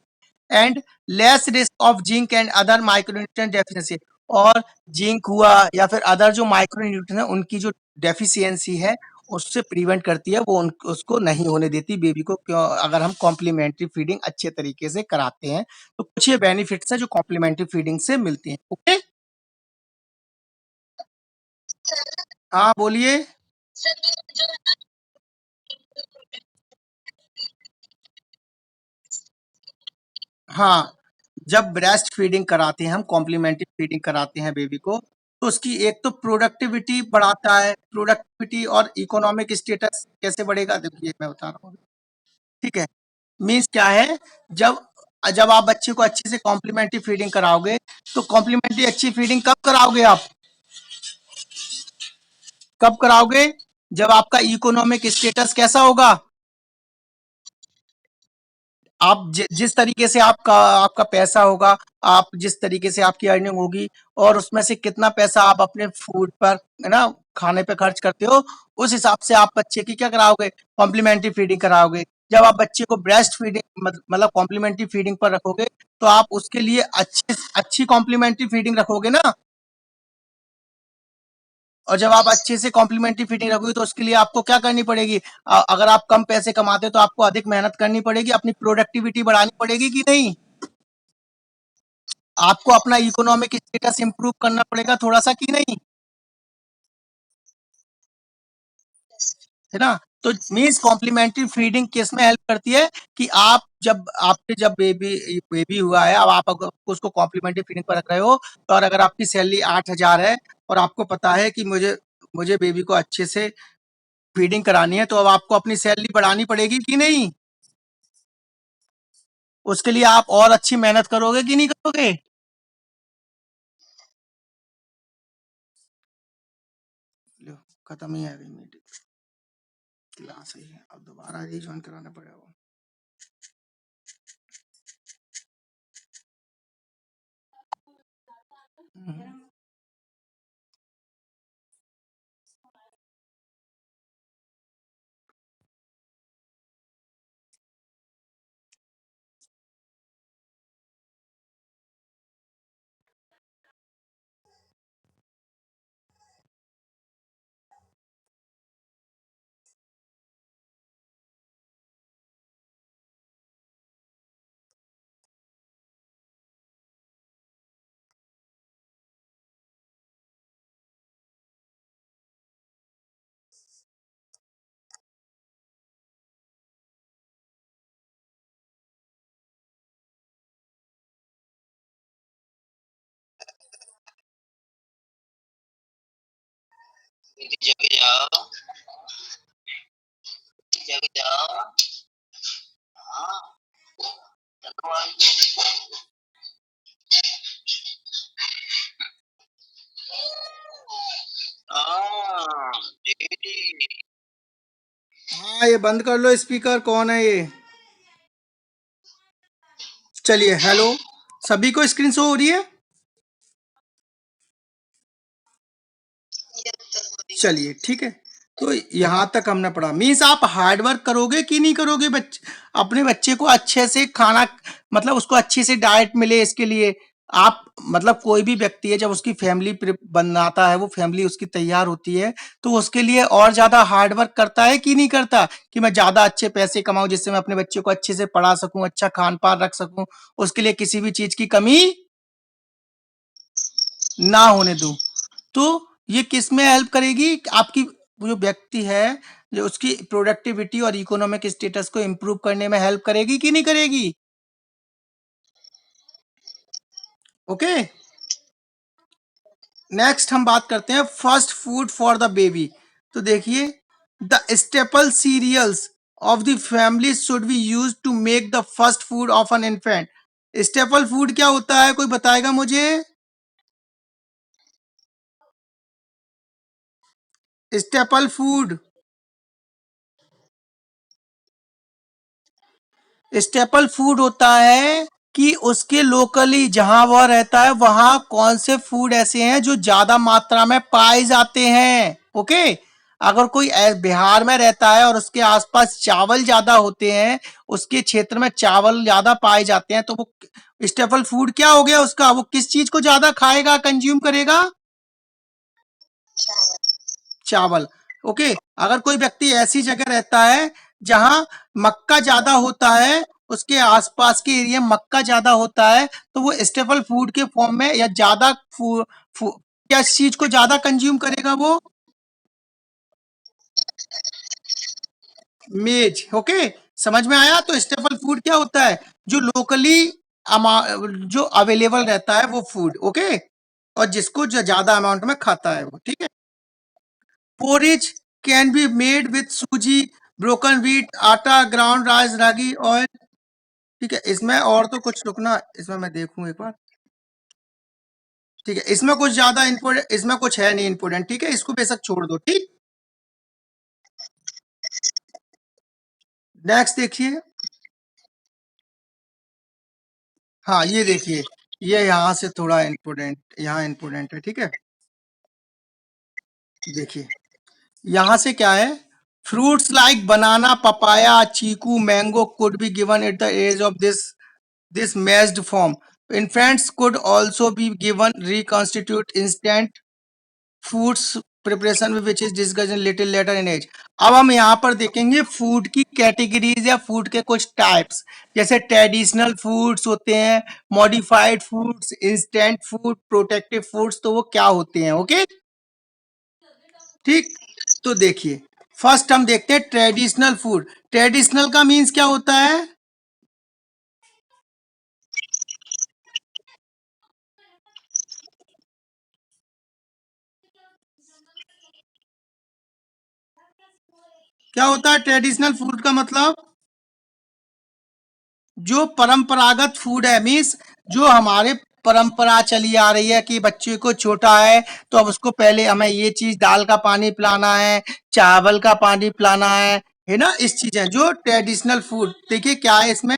[SPEAKER 1] And less risk of zinc and other micronutrient deficiency, और जिंक हुआ या फिर अदर जो माइक्रोन्यूट्रिएंट है उनकी जो डेफिशिएंसी है उससे प्रिवेंट करती है, वो उसको नहीं होने देती बेबी को, क्यों? अगर हम कॉम्प्लीमेंट्री फीडिंग अच्छे तरीके से कराते हैं तो कुछ ये बेनिफिट्स हैं जो कॉम्प्लीमेंट्री फीडिंग से मिलती हैं। ओके, हाँ बोलिए। हाँ, जब ब्रेस्ट फीडिंग कराते हैं हम, कॉम्प्लीमेंट्री फीडिंग कराते हैं बेबी को, तो उसकी एक तो प्रोडक्टिविटी बढ़ाता है। प्रोडक्टिविटी और इकोनॉमिक स्टेटस कैसे बढ़ेगा, देखिए मैं बता रहा हूँ। ठीक है, मीन्स क्या है, जब जब आप बच्चे को अच्छे से कॉम्प्लीमेंट्री फीडिंग कराओगे, तो कॉम्प्लीमेंट्री अच्छी फीडिंग कब कराओगे आप? कब कराओगे? जब आपका इकोनॉमिक स्टेटस कैसा होगा? आप जिस तरीके से आपका पैसा होगा, आप जिस तरीके से आपकी अर्निंग होगी, और उसमें से कितना पैसा आप अपने फूड पर, है ना, खाने पे खर्च करते हो, उस हिसाब से आप बच्चे की क्या कराओगे? कॉम्प्लीमेंट्री फीडिंग कराओगे। जब आप बच्चे को ब्रेस्ट फीडिंग मतलब कॉम्प्लीमेंट्री फीडिंग पर रखोगे, तो आप उसके लिए अच्छी अच्छी कॉम्प्लीमेंट्री फीडिंग रखोगे ना। और जब आप अच्छे से कॉम्प्लीमेंट्री फीडिंग रखोगे तो उसके लिए आपको क्या करनी पड़ेगी? अगर आप कम पैसे कमाते हो तो आपको अधिक मेहनत करनी पड़ेगी, अपनी प्रोडक्टिविटी बढ़ानी पड़ेगी कि नहीं? आपको अपना इकोनॉमिक स्टेटस इंप्रूव करना पड़ेगा थोड़ा सा कि नहीं, है ना। तो मीन्स कॉम्प्लीमेंट्री फीडिंग किस में हेल्प करती है, कि आप जब बेबी हुआ है, अब आप अगर उसको कॉम्प्लीमेंट्री फीडिंग पर रख रहे हो, तो और अगर आपकी सैलरी 8,000 है और आपको पता है कि मुझे मुझे बेबी को अच्छे से फीडिंग करानी है, तो अब आपको अपनी सैलरी बढ़ानी पड़ेगी कि नहीं? उसके लिए आप और अच्छी मेहनत करोगे कि नहीं करोगे? लो, खत्म ही है अभी मीटिंग। क्लास है, अब दोबारा रिज्वाइन कराना पड़ेगा।
[SPEAKER 2] जग जाओ, जग जाओ। हाँ,
[SPEAKER 1] हाँ, ये बंद कर लो स्पीकर। कौन है ये? चलिए, हेलो, सभी को स्क्रीन शो हो रही है? चलिए, ठीक है। तो यहाँ तक हमने पढ़ा। मीन्स आप हार्ड वर्क करोगे कि नहीं करोगे? अपने बच्चे को अच्छे से खाना, मतलब उसको अच्छी से डाइट मिले, इसके लिए आप, मतलब कोई भी व्यक्ति है जब उसकी फैमिली बनाता है, वो फैमिली उसकी तैयार होती है, तो उसके लिए और ज्यादा हार्ड वर्क करता है कि नहीं करता, कि मैं ज्यादा अच्छे पैसे कमाऊं जिससे मैं अपने बच्चे को अच्छे से पढ़ा सकूं, अच्छा खान पान रख सकूं, उसके लिए किसी भी चीज की कमी ना होने दूं। तो ये किस में हेल्प करेगी? आपकी जो व्यक्ति है, जो उसकी प्रोडक्टिविटी और इकोनॉमिक स्टेटस को इंप्रूव करने में हेल्प करेगी कि नहीं करेगी? ओके, नेक्स्ट हम बात करते हैं first food for the baby. तो देखिए, the staple cereals of the family should be use to make the first food of an infant. Staple food क्या होता है? कोई बताएगा मुझे? स्टेपल फूड, स्टेपल फूड होता है कि उसके लोकली जहां वह रहता है वहां कौन से फूड ऐसे हैं जो ज्यादा मात्रा में पाए जाते हैं। ओके, अगर कोई बिहार में रहता है और उसके आसपास चावल ज्यादा होते हैं, उसके क्षेत्र में चावल ज्यादा पाए जाते हैं, तो वो स्टेपल फूड क्या हो गया उसका? वो किस चीज को ज्यादा खाएगा, कंज्यूम करेगा? चावल। ओके, अगर कोई व्यक्ति ऐसी जगह रहता है जहां मक्का ज्यादा होता है, उसके आसपास के एरिया में मक्का ज्यादा होता है, तो वो स्टेपल फूड के फॉर्म में या ज्यादा क्या चीज को ज्यादा कंज्यूम करेगा? वो मेज। ओके, समझ में आया? तो स्टेपल फूड क्या होता है? जो लोकली जो अवेलेबल रहता है वो फूड। ओके, और जिसको जो ज्यादा अमाउंट में खाता है वो, ठीक है। Porridge can be made with सूजी, broken wheat, आटा, ground rice, रागी, ऑयल। ठीक है, इसमें और तो कुछ रुकना, इसमें मैं देखूं एक बार। ठीक है, इसमें कुछ ज्यादा इंपोर्टेंट, इसमें कुछ है नहीं इंपोर्टेंट। ठीक है, इसको बेशक छोड़ दो। ठीक, नेक्स्ट देखिए। हाँ, ये देखिए, ये यहाँ से थोड़ा इंपोर्टेंट, यहाँ इंपोर्टेंट है। ठीक है, देखिए यहाँ से क्या है? Fruits like banana, papaya, chikoo, mango could be given at the age of this mashed form. Infants could also be given reconstitute instant foods preparation which is discussed in little later in age. अब हम यहाँ पर देखेंगे फूड की कैटेगरीज या फूड के कुछ टाइप्स, जैसे ट्रेडिशनल फूड्स होते हैं, modified foods, instant food, protective foods. तो वो क्या होते हैं? ओके, ठीक। तो देखिए, फर्स्ट हम देखते हैं ट्रेडिशनल फूड। ट्रेडिशनल का मीन्स क्या होता है? क्या होता है ट्रेडिशनल फूड का मतलब? जो परंपरागत फूड है, मीन्स जो हमारे परंपरा चली आ रही है कि बच्चे को छोटा है तो अब उसको पहले हमें ये चीज, दाल का पानी पिलाना है, चावल का पानी पिलाना है, है ना, इस चीजें जो ट्रेडिशनल फूड, देखिए क्या है इसमें।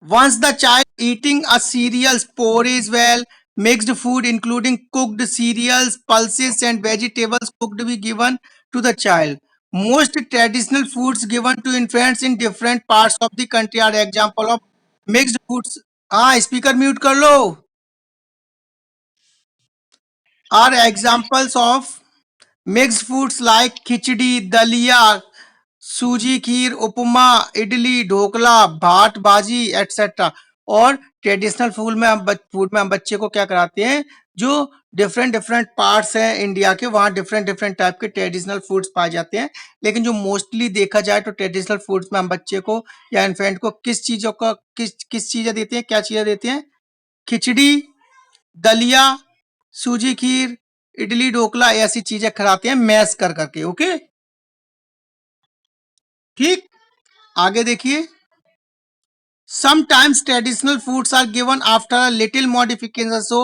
[SPEAKER 1] Once the child eating a cereals, porridge, well, mixed food including cooked cereals, pulses and vegetables cooked be given to the child. Most traditional foods given to infants in different parts of the country are example of mixed foods. हाँ, स्पीकर म्यूट कर लो। Are examples of mixed foods like खिचड़ी, दलिया, सूजी खीर, उपमा, इडली, ढोकला, भात, भाजी एटसेट्रा। और ट्रेडिशनल फूड में हम बच्चे को क्या कराते हैं, जो डिफरेंट डिफरेंट पार्ट्स हैं इंडिया के, वहाँ डिफरेंट डिफरेंट टाइप के ट्रेडिशनल फूड्स पाए जाते हैं। लेकिन जो मोस्टली देखा जाए तो ट्रेडिशनल फूड्स में हम बच्चे को या इन्फेंट को किस चीजों का किस चीजें देते हैं, क्या चीजें देते हैं? खिचड़ी, दलिया, सूजी खीर, इडली, ढोकला, ऐसी चीजें खिलाते हैं मैश कर करके। ओके, ठीक। आगे देखिए, sometimes traditional foods are given after a little modification so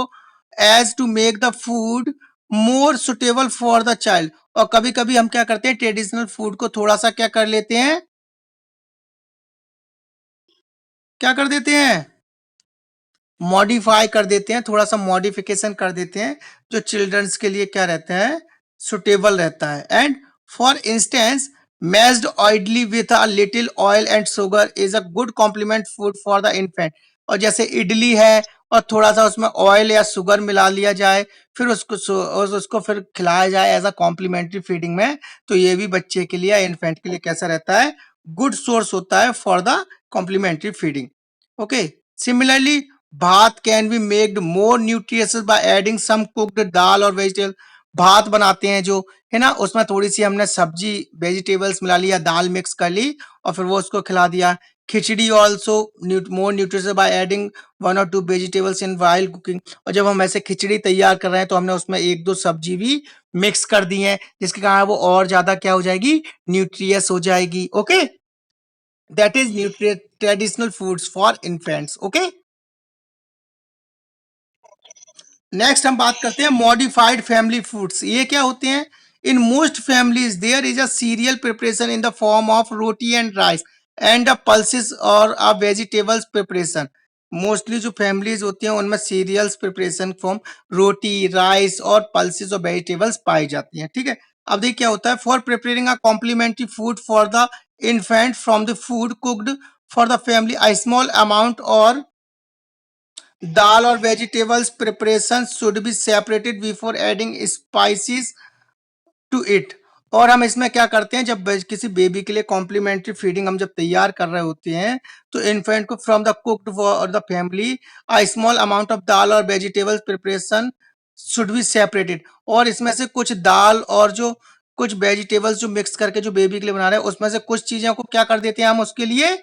[SPEAKER 1] as to make the food more suitable for the child। और कभी कभी हम क्या करते हैं, ट्रेडिशनल फूड को थोड़ा सा क्या कर लेते हैं, क्या कर देते हैं, मॉडिफाई कर देते हैं, थोड़ा सा मॉडिफिकेशन कर देते हैं, जो चिल्ड्रंस के लिए क्या रहता है, सुटेबल रहता है। And for instance, mashed oily with a little oil and sugar is a good complement food for the infant. और जैसे इडली है और थोड़ा सा उसमें ऑयल या शुगर मिला लिया जाए, फिर उसको फिर खिलाया जाए एज अ कॉम्प्लीमेंट्री फीडिंग में, तो ये भी बच्चे के लिए, इन्फेंट के लिए कैसा रहता है, गुड सोर्स होता है for the complementary feeding. Okay, similarly bhat can be made more nutritious by adding some cooked dal और वेजिटेबल। भात बनाते हैं जो, है ना, उसमें थोड़ी सी हमने सब्जी वेजिटेबल्स मिला लिया, दाल मिक्स कर ली और फिर वो उसको खिला दिया। Khichdi also more nutritious by adding 1 or 2 vegetables in while cooking. और जब हम ऐसे खिचड़ी तैयार कर रहे हैं तो हमने उसमें 1-2 सब्जी भी मिक्स कर दी है, जिसके कारण वो और ज्यादा क्या हो जाएगी, न्यूट्रियस हो जाएगी। Okay, that is traditional foods for infants. Okay, next हम बात करते हैं मॉडिफाइड फैमिली फूड्स। ये क्या होते हैं? In most families there is a cereal preparation in the form of roti and rice and a pulses और अ वेजिटेबल्स प्रिपरेशन। मोस्टली जो फैमिलीज होती हैं उनमें cereals preparation form roti, rice और पल्सेस और वेजिटेबल्स पाई जाती हैं। ठीक है, अब देखिए क्या होता है, for preparing a complementary food for the infant from the food cooked for the family, a small amount और दाल और vegetables preparation should be separated before adding spices to it. और हम इसमें क्या करते हैं, जब किसी बेबी के लिए कॉम्प्लीमेंट्री फीडिंग हम जब तैयार कर रहे होते हैं, तो इन्फेंट को from the cooked for the family a small amount of dal और vegetables preparation should be separated. और इसमें से कुछ दाल और जो कुछ वेजिटेबल्स जो मिक्स करके जो बेबी के लिए बना रहे हैं, उसमें से कुछ चीजों को क्या कर देते हैं हम उसके लिए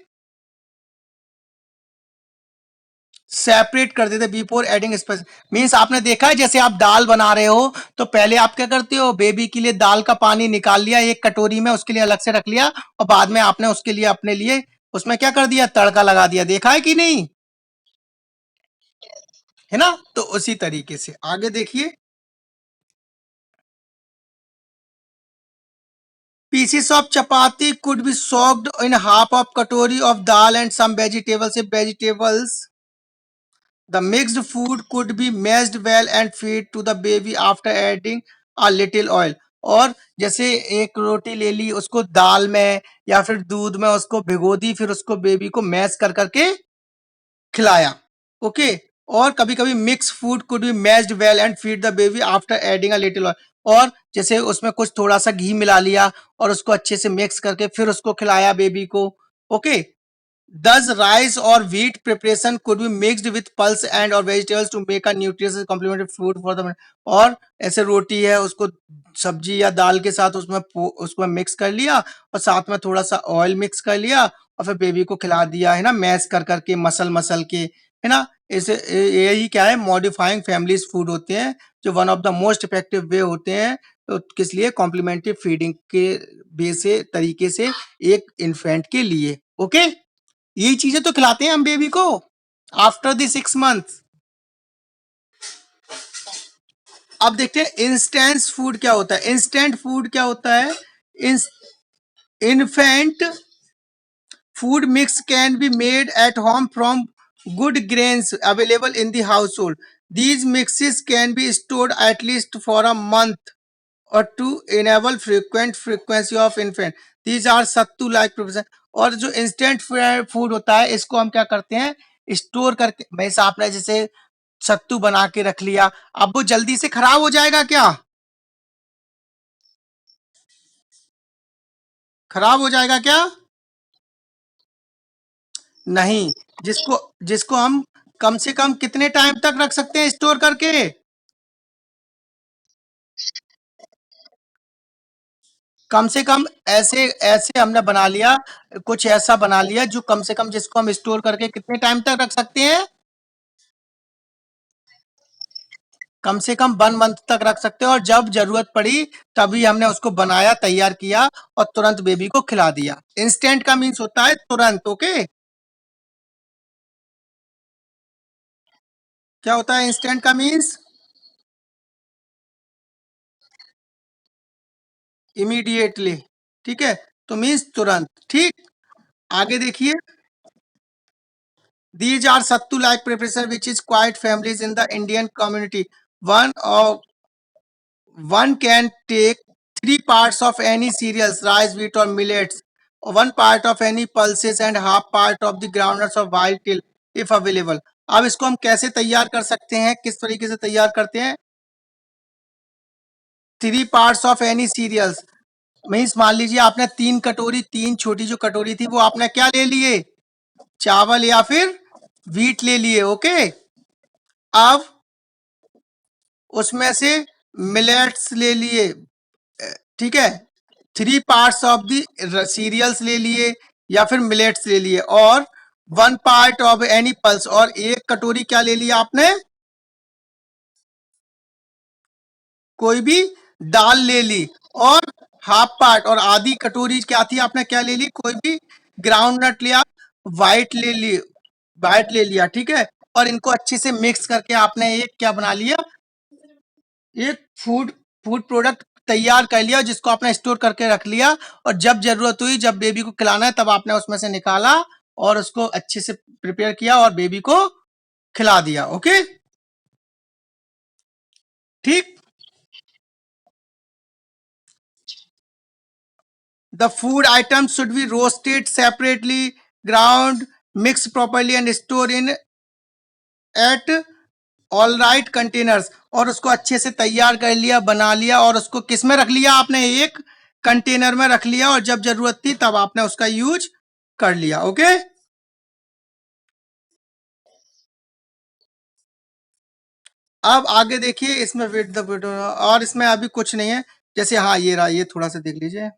[SPEAKER 1] सेपरेट कर देते बिफोर एडिंग स्पाइस। मीन्स आपने देखा है, जैसे आप दाल बना रहे हो तो पहले आप क्या करते हो, बेबी के लिए दाल का पानी निकाल लिया एक कटोरी में, उसके लिए अलग से रख लिया, और बाद में आपने उसके लिए अपने लिए उसमें क्या कर दिया, तड़का लगा दिया। देखा है कि नहीं, है ना? तो उसी तरीके से आगे देखिए, pieces of chapati could be soaked in half of katori of dal and some vegetables if vegetables the mixed food could be mashed well and feed to the baby after adding a little oil। और जैसे एक रोटी ले ली, उसको दाल में या फिर दूध में उसको भिगो दी, फिर उसको बेबी को मैश कर करके खिलाया। ओके, और कभी कभी mix food could be mashed well and feed the baby after adding a little oil. और जैसे उसमें कुछ थोड़ा सा घी मिला लिया और उसको अच्छे से मिक्स करके फिर उसको खिलाया बेबी को। Okay, thus rice or wheat preparation could be mixed with pulse and or vegetables to make a nutritious complementary food for the। और ऐसे रोटी है, उसको सब्जी या दाल के साथ उसमें मिक्स कर लिया और साथ में थोड़ा सा ऑयल मिक्स कर लिया और फिर बेबी को खिला दिया, है ना, मैश कर करके मसल मसल के, है ना। इसे यही क्या है, मॉडिफाइंग फैमिलीज फूड होते हैं, जो one of the most effective way होते हैं। तो किस लिए, कॉम्प्लीमेंट्री फीडिंग के वे से तरीके से एक इन्फेंट के लिए। ओके, यही चीजें तो खिलाते हैं हम बेबी को आफ्टर द 6 मंथ। अब देखते हैं इंस्टेंट फूड क्या होता है। इंस्टेंट फूड क्या होता है, infant food mix can be made at home from good grains available in the household. These mixes can be stored at least for a month or to enable frequent frequency of infant. These are sattu like provision. और जो इंस्टेंट फूड होता है इसको हम क्या करते हैं, स्टोर करके. भाई साहब ने जैसे सत्तू बना के रख लिया, अब वो जल्दी से खराब हो जाएगा क्या? खराब हो जाएगा क्या? नहीं. जिसको जिसको हम कम से कम कितने टाइम तक रख सकते हैं स्टोर करके? कम से कम ऐसे ऐसे हमने बना लिया, कुछ ऐसा बना लिया जो कम से कम जिसको हम स्टोर करके कितने टाइम तक रख सकते हैं? कम से कम 1 मंथ तक रख सकते हैं. और जब जरूरत पड़ी तभी हमने उसको बनाया, तैयार किया और तुरंत बेबी को खिला दिया. इंस्टेंट का मीन्स होता है तुरंत. ओके, क्या होता है इंस्टेंट का मीन्स? इमीडिएटली. ठीक है, तो मीन्स तुरंत. ठीक, आगे देखिए. These are sattu like preparation which is quite families in the Indian community. One can take 3 parts of any cereals, rice, wheat or millets, 1 part of any pulses and half part of the groundnuts of white till if available. अब इसको हम कैसे तैयार कर सकते हैं, किस तरीके से तैयार करते हैं? 3 parts of any cereals means मान लीजिए आपने 3 कटोरी, 3 छोटी जो कटोरी थी वो आपने क्या ले लिए? चावल या फिर व्हीट ले लिए. ओके, अब उसमें से मिलेट्स ले लिए. ठीक है, 3 parts ऑफ द सीरियल्स ले लिए या फिर मिलेट्स ले लिए, और 1 part ऑफ एनी पल्स, और 1 कटोरी क्या ले लिया आपने? कोई भी दाल ले ली. और हाफ पार्ट और आधी कटोरी क्या थी, आपने क्या ले ली? कोई भी ग्राउंड नट लिया, वाइट ले ली, वाइट ले लिया. ठीक है, और इनको अच्छे से मिक्स करके आपने एक क्या बना लिया? एक फूड फूड प्रोडक्ट तैयार कर लिया, जिसको आपने स्टोर करके रख लिया. और जब जरूरत हुई, जब बेबी को खिलाना है, तब आपने उसमें से निकाला और उसको अच्छे से प्रिपेयर किया और बेबी को खिला दिया. ओके, ठीक. The food items should be roasted separately, ground, mixed properly and stored in at all right containers. और उसको अच्छे से तैयार कर लिया, बना लिया, और उसको किस में रख लिया आपने? एक कंटेनर में रख लिया, और जब जरूरत थी तब आपने उसका यूज कर लिया. ओके, अब आगे देखिए. इसमें वेट द वीडियो, और इसमें अभी कुछ नहीं है. जैसे हाँ ये रहा, ये थोड़ा सा देख लीजिए.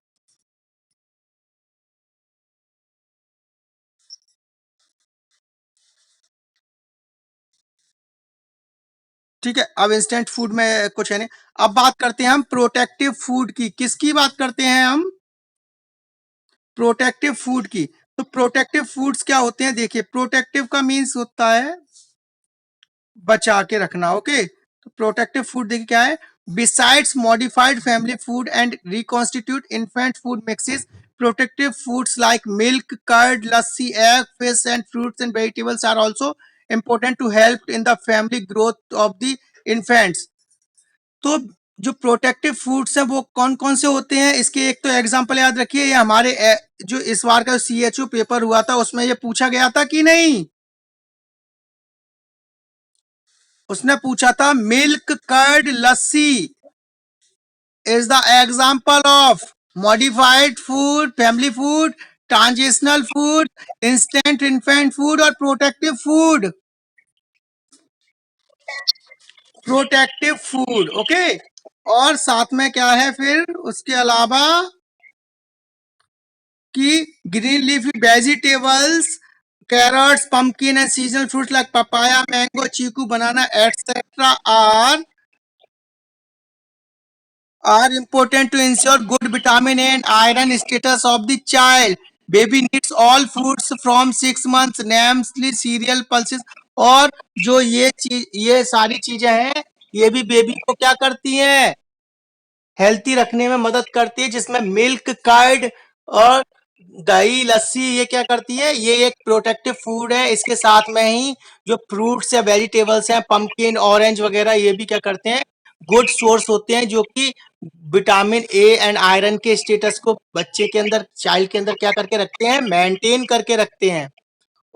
[SPEAKER 1] ठीक है, अब इंस्टेंट फूड में कुछ है नहीं. अब बात करते हैं हम प्रोटेक्टिव फूड की. किसकी बात करते हैं हम? प्रोटेक्टिव फूड की. तो प्रोटेक्टिव फूड्स क्या होते हैं? देखिए, प्रोटेक्टिव का मीन्स होता है बचा के रखना. ओके, तो प्रोटेक्टिव फूड देखिए क्या है. Besides modified family food and reconstitute infant food mixes, protective foods like milk, curd, lassi, egg, fish and fruits and vegetables are also important to help in the family growth of the infants. तो जो प्रोटेक्टिव फूड्स हैं वो कौन कौन से होते हैं, इसके एक तो एग्जांपल याद रखिए. ये हमारे जो इस बार का CHO पेपर हुआ था उसमें ये पूछा गया था कि नहीं? उसने पूछा था milk, curd, lassi is the example of modified food, family food, transitional food, instant infant food और protective food. Protective food. Okay, और साथ में क्या है फिर उसके अलावा कि green leafy vegetables, carrots, pumpkin and seasonal fruits like papaya, mango, chiku, banana, etc. are important to ensure good vitamin and iron status of the child. Baby needs all foods from 6 months, namely cereal, pulses. और जो ये सारी चीजें हैं, ये भी बेबी को क्या करती हैं? हेल्थी रखने में मदद करती है, जिसमें मिल्क, कर्ड और दही, लस्सी ये क्या करती है, ये एक प्रोटेक्टिव फूड है। इसके साथ में ही जो फ्रूट्स या वेजिटेबल्स हैं, पंपकिन, ऑरेंज वगैरह, ये भी क्या करते हैं, गुड सोर्स होते हैं, जो कि विटामिन ए एंड आयरन के स्टेटस को बच्चे के अंदर, चाइल्ड के अंदर क्या करके रखते हैं, मेंटेन करके रखते हैं।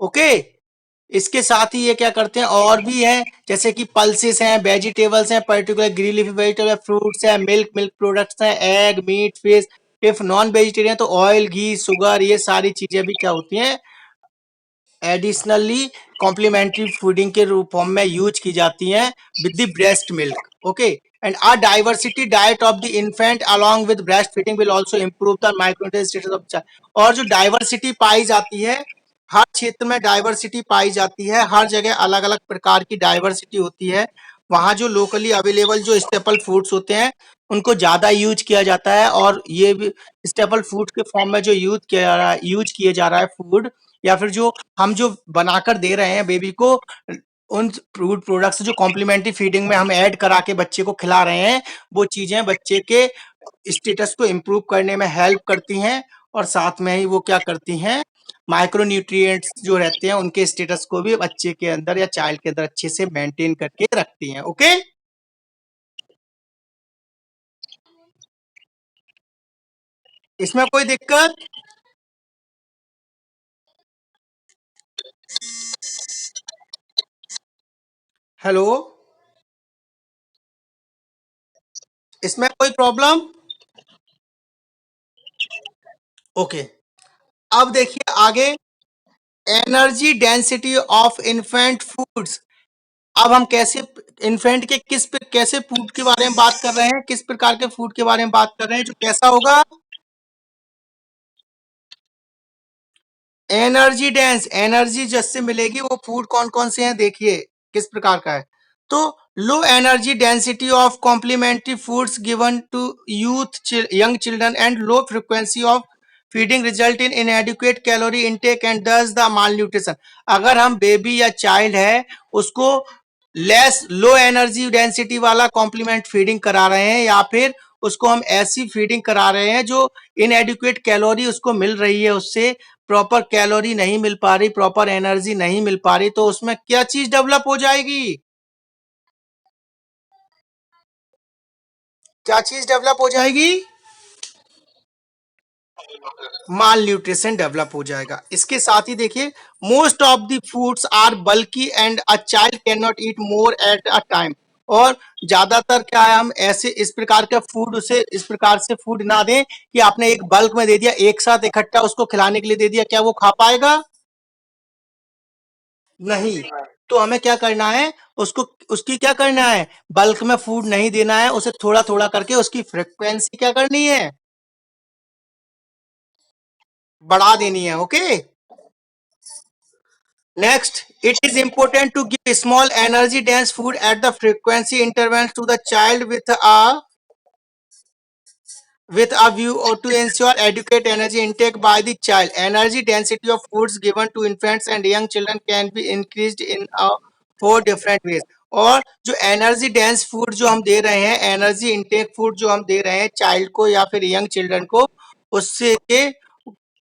[SPEAKER 1] ओके। इसके साथ ही ये क्या करते हैं, और भी है, जैसे कि पल्सेस हैं, वेजिटेबल्स हैं, particular green leafy vegetable, fruits हैं, मिल्क, मिल्क प्रोडक्ट्स हैं, egg, meat, fish. If non vegetarian तो ऑयल, घी, शुगर, ये सारी चीजें भी क्या होती हैं, एडिशनली कॉम्प्लीमेंट्री फूडिंग के रूप फॉर्म में यूज की जाती हैं with the breast milk. Okay. And a diversity diet of the infant along with breast feeding will also improve the micronutrient status of child. और जो डाइवर्सिटी पाई जाती है, हर क्षेत्र में डाइवर्सिटी पाई जाती है, हर जगह अलग अलग प्रकार की डाइवर्सिटी होती है। वहाँ जो लोकली अवेलेबल जो स्टेपल फूड्स होते हैं, उनको ज्यादा यूज किया जाता है, और ये भी स्टेपल फूड के फॉर्म में जो यूज किए जा रहा है फूड, या फिर जो हम जो बनाकर दे रहे हैं बेबी को, उन फूड प्रोडक्ट्स जो कॉम्प्लीमेंट्री फीडिंग में हम ऐड करा के बच्चे को खिला रहे हैं, वो चीजें बच्चे के स्टेटस को इम्प्रूव करने में हेल्प करती हैं, और साथ में ही वो क्या करती हैं, माइक्रो न्यूट्रिएंट्स जो रहते हैं उनके स्टेटस को भी बच्चे के अंदर या चाइल्ड के अंदर अच्छे से मेंटेन करके रखती हैं। ओके। इसमें कोई दिक्कत? हेलो? इसमें कोई प्रॉब्लम? ओके। अब देखिए आगे, energy density of infant foods. अब हम कैसे इन्फेंट के कैसे फूड के बारे में बात कर रहे हैं, किस प्रकार के फूड के बारे में बात कर रहे हैं जो कैसा होगा, एनर्जी डेंस। एनर्जी जिससे मिलेगी वो फूड कौन कौन से हैं, देखिए किस प्रकार का है। तो low energy density of complementary foods given to youth, young children and low frequency of feeding result in inadequate calorie intake and thus the malnutrition. अगर हम बेबी या चाइल्ड है, उसको लेस लो एनर्जी डेंसिटी वाला कॉम्प्लीमेंट फीडिंग करा रहे हैं, या फिर उसको हम ऐसी फीडिंग करा रहे हैं जो इनएडिक्वेट कैलोरी उसको मिल रही है, उससे प्रॉपर कैलोरी नहीं मिल पा रही, प्रॉपर एनर्जी नहीं मिल पा रही, तो उसमें क्या चीज डेवलप हो जाएगी, क्या चीज डेवलप हो जाएगी, माल न्यूट्रिशन डेवलप हो जाएगा। इसके साथ ही देखिए, most of the foods are bulky and a child can not eat more at a time. और ज्यादातर क्या है, हम ऐसे इस प्रकार का फूड, उसे इस प्रकार से फूड ना दें कि आपने एक बल्क में दे दिया, एक साथ इकट्ठा उसको खिलाने के लिए दे दिया, क्या वो खा पाएगा? नहीं। तो हमें क्या करना है, उसको, उसकी क्या करना है, बल्क में फूड नहीं देना है, उसे थोड़ा थोड़ा करके उसकी फ्रिक्वेंसी क्या करनी है, बढ़ा देनी है। Okay. Next, it is important to give small energy dense food at the frequency intervals to the child with a view or to ensure adequate energy intake by the child. Energy density of foods given to infants and young children can be increased in four different ways. और जो एनर्जी डेंस फूड जो हम दे रहे हैं, एनर्जी इंटेक फूड जो हम दे रहे हैं चाइल्ड को या फिर यंग चिल्ड्रन को, उससे के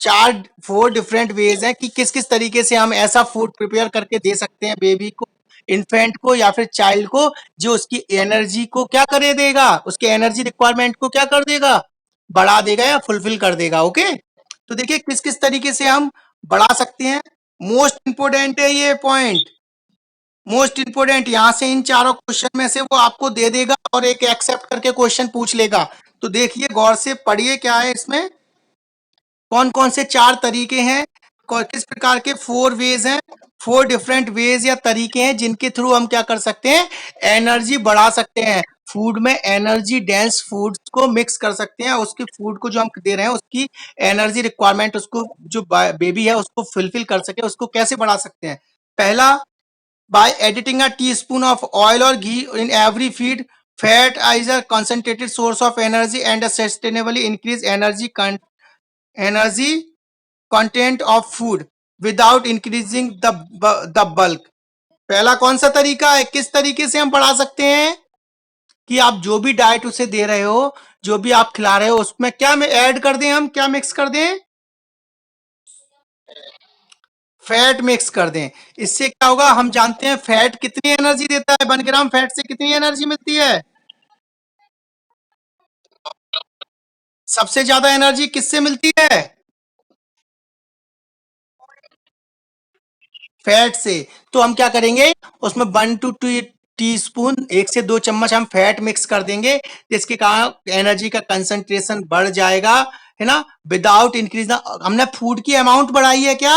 [SPEAKER 1] चार फोर डिफरेंट वेज हैं कि किस किस तरीके से हम ऐसा फूड प्रिपेयर करके दे सकते हैं बेबी को, इन्फेंट को या फिर चाइल्ड को, जो उसकी एनर्जी को क्या करे देगा, उसके एनर्जी रिक्वायरमेंट को क्या कर देगा, बढ़ा देगा या फुलफिल कर देगा। ओके। तो देखिए किस किस तरीके से हम बढ़ा सकते हैं। मोस्ट इंपोर्टेंट है ये पॉइंट, मोस्ट इंपोर्टेंट, यहां से इन चारों क्वेश्चन में से वो आपको दे देगा और एक एक्सेप्ट करके क्वेश्चन पूछ लेगा। तो देखिए गौर से पढ़िए क्या है इसमें, कौन कौन से चार तरीके हैं, किस प्रकार के फोर वेज हैं, फोर डिफरेंट वेज या तरीके हैं जिनके थ्रू हम क्या कर सकते हैं, एनर्जी बढ़ा सकते हैं। फूड में एनर्जी डेंस फूड्स को मिक्स कर सकते हैं, उसके फूड को जो हम दे रहे हैं उसकी एनर्जी रिक्वायरमेंट, उसको जो बेबी है उसको फुलफिल कर सके, उसको कैसे बढ़ा सकते हैं। पहला, by editing a teaspoon of oil or ghee in every feed. Fat is a concentrated source of energy and a sustainably increase energy content of food without increasing the bulk. पहला कौन सा तरीका है, किस तरीके से हम बढ़ा सकते हैं, कि आप जो भी डाइट उसे दे रहे हो, जो भी आप खिला रहे हो उसमें क्या में ऐड कर दें, हम क्या मिक्स कर दें? फैट मिक्स कर दें। इससे क्या होगा, हम जानते हैं फैट कितनी एनर्जी देता है, 1 ग्राम फैट से कितनी एनर्जी मिलती है? सबसे ज्यादा एनर्जी किससे मिलती है? फैट से। तो हम क्या करेंगे, उसमें 1 to 2 टीस्पून, 1 से 2 चम्मच हम फैट मिक्स कर देंगे, जिसके कारण एनर्जी का कंसंट्रेशन बढ़ जाएगा, है ना, विदाउट इंक्रीज। हमने फूड की अमाउंट बढ़ाई है क्या?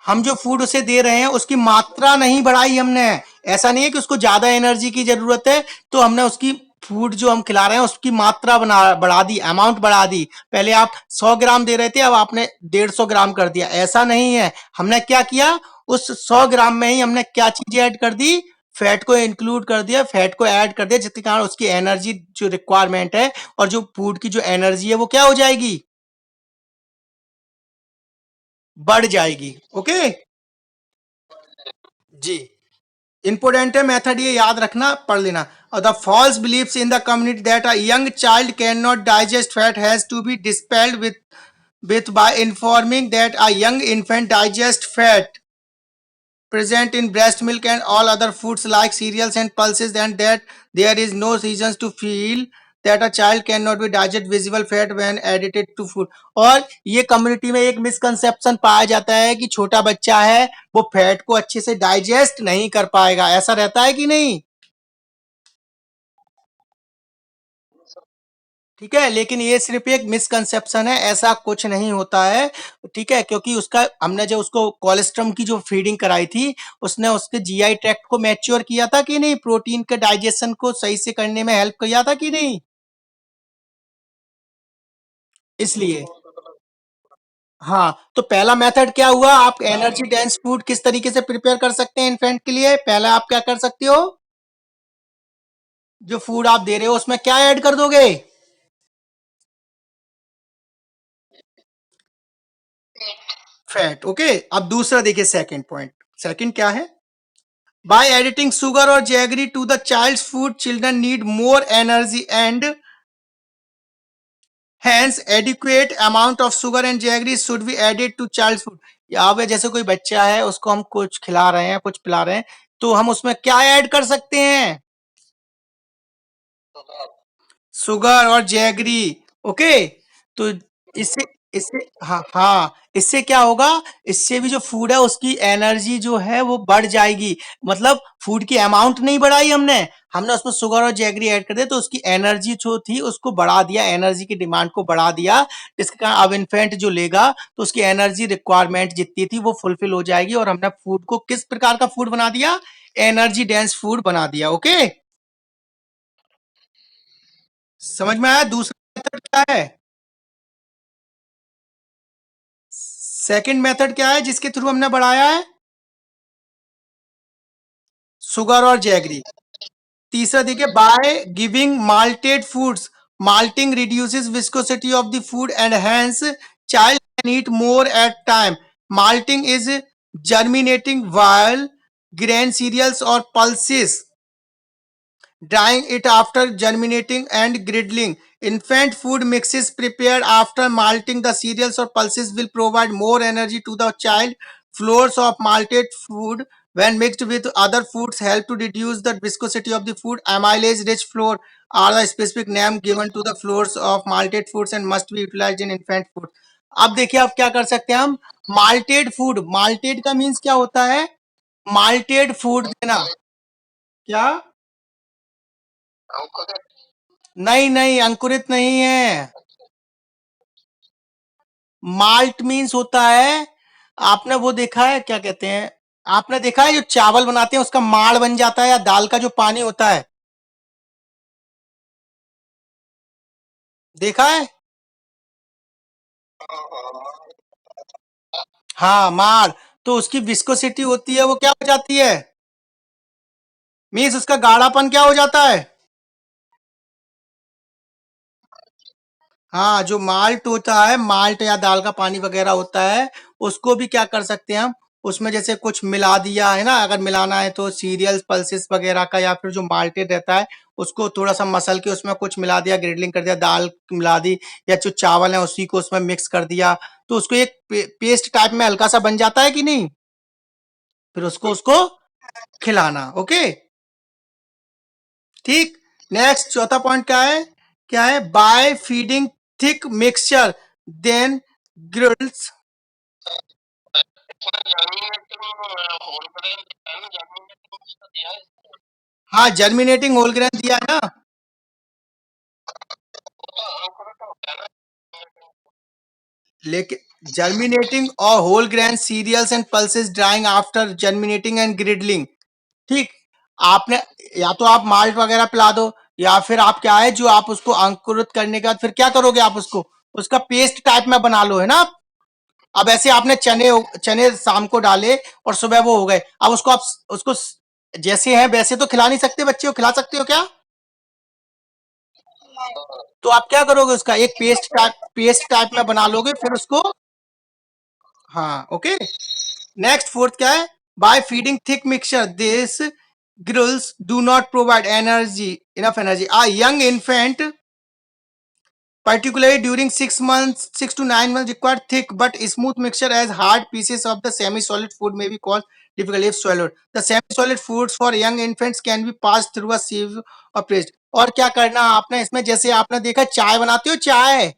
[SPEAKER 1] हम जो फूड उसे दे रहे हैं उसकी मात्रा नहीं बढ़ाई हमने। ऐसा नहीं है कि उसको ज्यादा एनर्जी की जरूरत है तो हमने उसकी फूड जो हम खिला रहे हैं उसकी मात्रा बना बढ़ा दी, अमाउंट बढ़ा दी। पहले आप 100 ग्राम दे रहे थे, अब आपने 150 ग्राम कर दिया, ऐसा नहीं है। हमने क्या किया, उस 100 ग्राम में ही हमने क्या चीजें ऐड कर दी, फैट को इंक्लूड कर दिया, फैट को ऐड कर दिया, जिसके कारण उसकी एनर्जी जो रिक्वायरमेंट है और जो फूड की जो एनर्जी है वो क्या हो जाएगी, बढ़ जाएगी। ओके जी, इंपोर्टेंट है मेथड, ये याद रखना, पढ़ लेना। और the false beliefs in the community that a young child can not digest fat has to be dispelled with by informing that a young infant digest fat present in breast milk and all other foods like cereals and pulses, and that there is no reasons to feel that a child cannot be digest visible fat when added to food। और ये कम्युनिटी में एक मिसकंसेप्शन पाया जाता है कि छोटा बच्चा है वो फैट को अच्छे से डाइजेस्ट नहीं कर पाएगा, ऐसा रहता है कि नहीं? ठीक है, लेकिन ये सिर्फ एक मिसकंसेप्शन है, ऐसा कुछ नहीं होता है। ठीक है, क्योंकि उसका हमने जो उसको कोलेस्ट्रम की जो फीडिंग कराई थी, उसने उसके जीआई ट्रैक्ट को मैच्योर किया था कि नहीं, प्रोटीन के डाइजेशन को सही से करने में हेल्प किया था कि नहीं? इसलिए हाँ, तो पहला मेथड क्या हुआ, आप एनर्जी डेंस फूड किस तरीके से प्रिपेयर कर सकते हैं इन्फेंट के लिए? पहला आप क्या कर सकते हो, जो फूड आप दे रहे हो उसमें क्या ऐड कर दोगे? फैट। ओके, अब दूसरा देखिए, सेकंड पॉइंट, सेकंड क्या है, by adding sugar or jaggery to the child's food, children need more energy and hence adequate amount of sugar and jaggery should be added to child's food। यहाँ पे जैसे कोई बच्चा है उसको हम कुछ खिला रहे हैं, कुछ पिला रहे हैं, तो हम उसमें क्या ऐड कर सकते हैं? शुगर और जैगरी। ओके, तो इससे इससे हाँ हाँ, इससे क्या होगा, इससे भी जो फूड है उसकी एनर्जी जो है वो बढ़ जाएगी। मतलब फूड की अमाउंट नहीं बढ़ाई हमने, हमने उसमें शुगर और जैगरी ऐड कर दिया, तो उसकी एनर्जी जो थी उसको बढ़ा दिया, एनर्जी की डिमांड को बढ़ा दिया, जिसके कारण अब इन्फेंट जो लेगा तो उसकी एनर्जी रिक्वायरमेंट जितनी थी वो फुलफिल हो जाएगी, और हमने फूड को किस प्रकार का फूड बना दिया, एनर्जी डेंस फूड बना दिया। ओके, समझ में आया? दूसरा मेथड क्या है, सेकंड मेथड क्या है जिसके थ्रू हमने बढ़ाया है, शुगर और जैगरी। तीसरा देखिए, by giving malted foods, malting reduces viscosity of the food and hence child can eat more at time। malting is germinating while grain cereals or pulses, drying it after germinating and griddling। Infant food mixes prepared after malting the cereals or pulses will provide more energy to the child। Flours of malted food when mixed with other foods help to reduce the viscosity of the food। Amylase rich flour are the specific name given to the flours of malted foods and must be utilized in infant food। अब देखिए आप क्या कर सकते हैं, हम माल्टेड फूड, माल्टेड का मीन्स क्या होता है, माल्टेड फूड देना। क्या? नहीं नहीं, अंकुरित नहीं है। माल्ट मीन्स होता है, आपने वो देखा है, क्या कहते हैं, आपने देखा है जो चावल बनाते हैं उसका माड़ बन जाता है, या दाल का जो पानी होता है, देखा है? हाँ, माड़। तो उसकी विस्कोसिटी होती है वो क्या हो जाती है, मीन्स उसका गाढ़ापन क्या हो जाता है। हाँ, जो माल्ट होता है, माल्ट या दाल का पानी वगैरह होता है, उसको भी क्या कर सकते हैं हम, उसमें जैसे कुछ मिला दिया है ना, अगर मिलाना है तो सीरियल पल्सेस वगैरह का, या फिर जो माल्टेड रहता है उसको थोड़ा सा मसल के उसमें कुछ मिला दिया, ग्रिडलिंग कर दिया, दाल मिला दी या जो चावल है उसी को उसमें मिक्स कर दिया, तो उसको एक पेस्ट टाइप में हल्का सा बन जाता है कि नहीं, फिर उसको उसको खिलाना। ओके, ठीक। नेक्स्ट चौथा पॉइंट क्या है, क्या है, by feeding thick mixture then gruels. हाँ, जर्मिनेटिंग होल ग्रेन दिया है ना। लेकिन जर्मिनेटिंग और whole grain cereals and pulses drying after germinating and grinding, ठीक। आपने या तो आप माल्ट वगैरह पिला दो, या फिर आप क्या है जो आप उसको अंकुरित करने के बाद फिर क्या करोगे, आप उसको उसका पेस्ट टाइप में बना लो, है ना। अब ऐसे आपने चने चने शाम को डाले और सुबह वो हो गए, अब उसको आप उसको जैसे है वैसे तो खिला नहीं सकते, बच्चे को खिला सकते हो क्या, तो आप क्या करोगे, उसका एक पेस्ट टाइप में बना लोगे फिर उसको। हाँ, ओके। नेक्स्ट फोर्थ क्या है, by feeding thick mixture this grills do not provide energy enough energy a young infant particularly during 6 months 6 to 9 months require thick but smooth mixture as hard pieces of the semi-solid food may be caused difficult if swallowed. The semi-solid foods for young infants can be passed through a sieve or pressed. और क्या करना आपने इसमें, जैसे आपने देखा चाय बनाते हो, चाय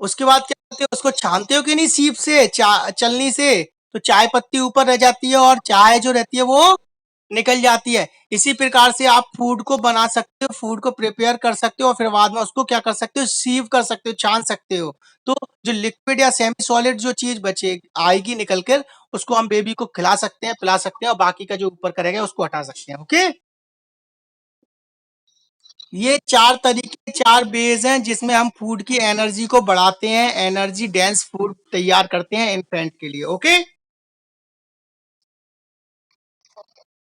[SPEAKER 1] उसके बाद क्या करते हो, उसको छानते हो कि नहीं सीप से, चलनी से, तो चाय पत्ती ऊपर रह जाती है और चाय जो रहती है वो निकल जाती है। इसी प्रकार से आप फूड को बना सकते हो, फूड को प्रिपेयर कर सकते हो और फिर बाद में उसको क्या कर सकते हो, सीव कर सकते हो, छान सकते हो। तो जो लिक्विड या सेमी सॉलिड जो चीज बचे आएगी निकल कर, उसको हम बेबी को खिला सकते हैं, पिला सकते हैं, और बाकी का जो ऊपर करेगा उसको हटा सकते हैं। ओके, ये चार तरीके, चार बेस हैं जिसमें हम फूड की एनर्जी को बढ़ाते हैं, एनर्जी डेंस फूड तैयार करते हैं इन्फेंट के लिए। ओके,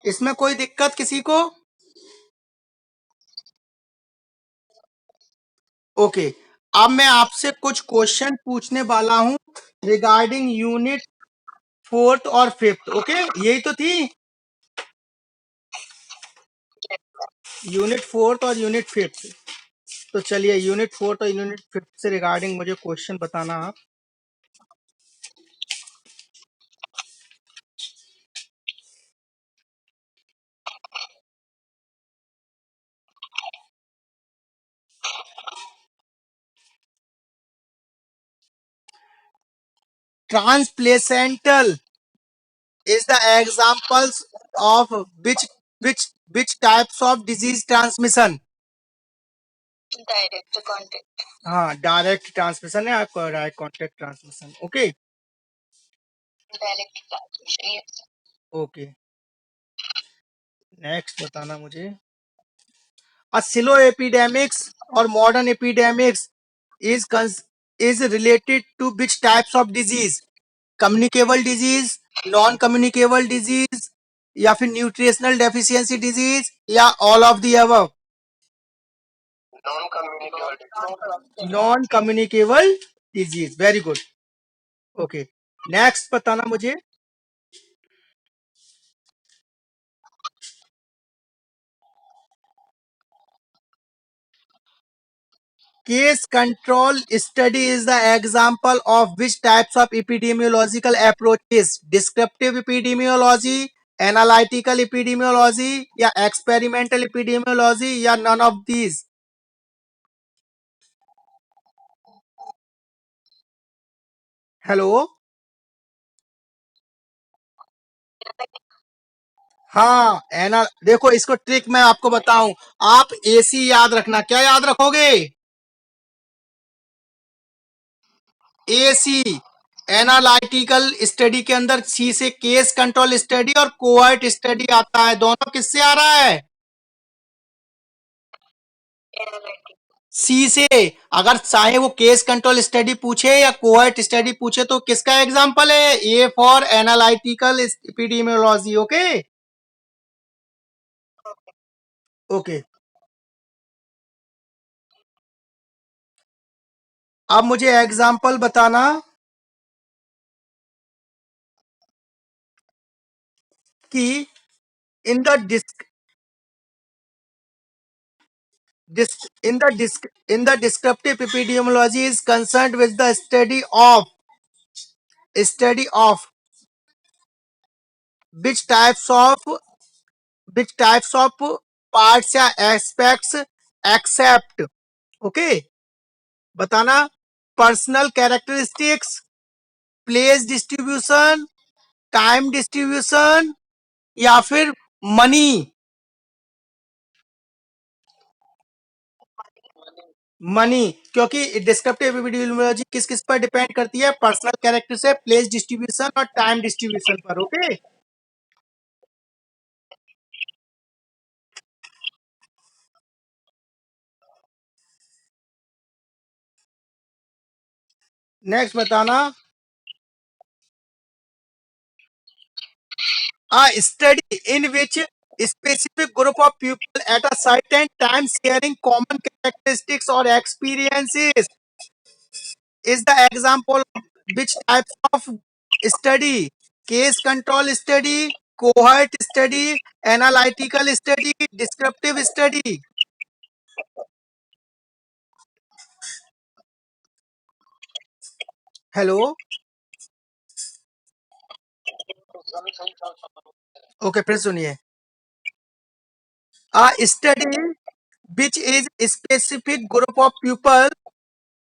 [SPEAKER 1] इसमें कोई दिक्कत किसी को? ओके, अब मैं आपसे कुछ क्वेश्चन पूछने वाला हूं रिगार्डिंग यूनिट फोर्थ और फिफ्थ। ओके, यही तो थी यूनिट फोर्थ और यूनिट फिफ्थ। तो चलिए यूनिट फोर्थ और यूनिट फिफ्थ से रिगार्डिंग मुझे क्वेश्चन बताना आप। ट्रांसप्लेसेंटल is the examples of which which types of disease transmission? Direct contact, हाँ डायरेक्ट ट्रांसमिशन है, आपको direct contact transmission. Okay, direct transmission. Okay, next बताना मुझे, सिलो एपिडेमिक्स और modern epidemics is is related to which types of disease, communicable disease, non communicable disease, या फिर न्यूट्रिशनल डेफिशिएंसी डिजीज, या all of the above? Non communicable disease, very good. Okay, next बताना मुझे, case control study is the example of which types of epidemiological approaches, descriptive epidemiology, analytical epidemiology, या experimental epidemiology, या none of these? हेलो, हाँ एना, देखो इसको ट्रिक मैं आपको बताऊं, आप एसी याद रखना, क्या याद रखोगे, एसी। एनालिटिकल स्टडी के अंदर सी से केस कंट्रोल स्टडी और कोहर्ट स्टडी आता है, दोनों किससे आ रहा है, सी से। अगर चाहे वो केस कंट्रोल स्टडी पूछे या कोहर्ट स्टडी पूछे तो किसका एग्जांपल है, A for analytical epidemiology. Okay, okay, अब मुझे एग्जांपल बताना कि in the In the descriptive epidemiology is concerned with the study of which types of which types of parts या aspects accept, ओके, बताना, personal characteristics, place distribution, time distribution, या फिर मनी। मनी, क्योंकि डिस्क्रिप्टिव एपिडेमियोलॉजी किस किस पर डिपेंड करती है, पर्सनल कैरेक्टर से, प्लेस डिस्ट्रीब्यूशन और टाइम डिस्ट्रीब्यूशन पर, ओके। नेक्स्ट बताना, a study in which a specific group of people at a certain time sharing common characteristics or experiences is the example of which types of study, case control study, cohort study, analytical study, descriptive study। Hello, okay, फिर सुनिए। A study which is a specific group of people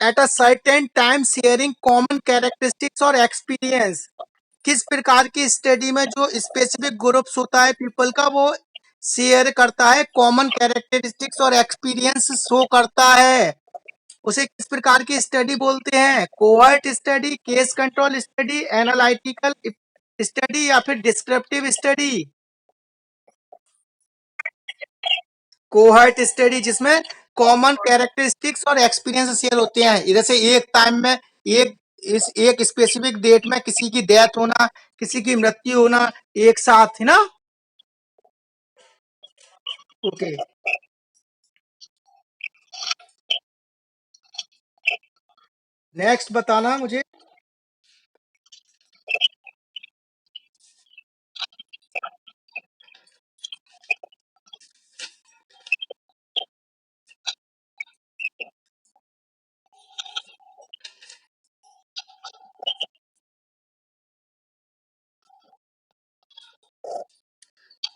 [SPEAKER 1] at a certain time sharing common characteristics or experience। किस प्रकार की स्टडी में जो स्पेसिफिक ग्रुप्स होता है पीपल का, वो शेयर करता है कॉमन कैरेक्टरिस्टिक्स और एक्सपीरियंस शो करता है, उसे किस प्रकार की स्टडी बोलते हैं, cohort study, case control study, analytical study, या फिर डिस्क्रिप्टिव स्टडी। कोहर्ट स्टडी जिसमें कॉमन कैरेक्टरिस्टिक्स और एक्सपीरियंस शेयर होते हैं, इधर से एक टाइम में एक इस एक स्पेसिफिक डेट में किसी की डेथ होना, किसी की मृत्यु होना एक साथ, है ना, ओके। नेक्स्ट बताना मुझे।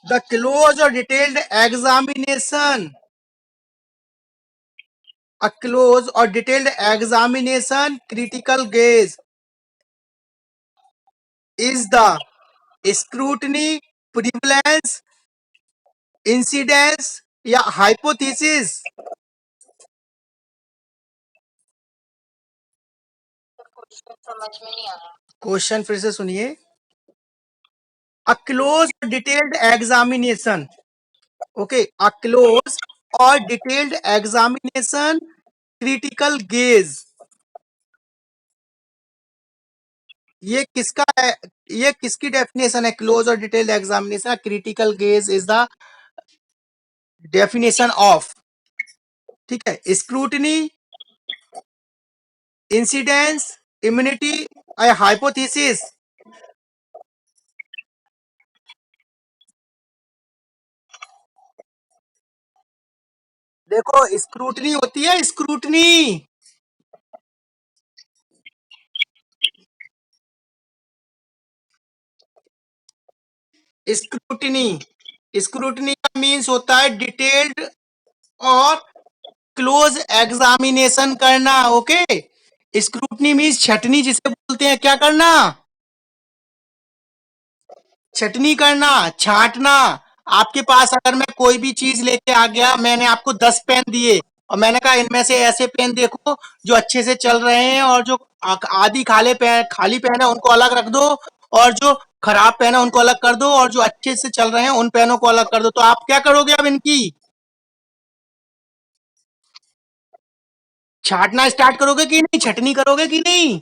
[SPEAKER 1] द क्लोज और detailed examination, a close or detailed examination critical gaze is the scrutiny, prevalence, incidence या hypothesis। क्वेश्चन फिर से सुनिए। a close or detailed examination, okay, a close or detailed examination critical gaze, ये किसका है, ये किसकी डेफिनेशन है, क्लोज और detailed examination, critical gauge is the definition of, ठीक है, स्क्रूटनी, इंसिडेंस, इम्यूनिटी, हाइपोथेसिस। देखो, स्क्रूटनी होती है, स्क्रूटनी, स्क्रूटनी, स्क्रूटनी का मीन्स होता है डिटेल्ड और क्लोज एग्जामिनेशन करना, ओके। स्क्रूटनी मीन्स छटनी जिसे बोलते हैं, क्या करना, छटनी करना, छांटना। आपके पास अगर मैं कोई भी चीज लेके आ गया, मैंने आपको 10 पेन दिए और मैंने कहा इनमें से ऐसे पेन देखो जो अच्छे से चल रहे हैं, और जो आधी खाली पेन है उनको अलग रख दो, और जो खराब पेन है उनको अलग कर दो, और जो अच्छे से चल रहे हैं उन पेनों को अलग कर दो। तो आप क्या करोगे अब इनकी, छांटना स्टार्ट करोगे कि नहीं, छटनी करोगे कि नहीं।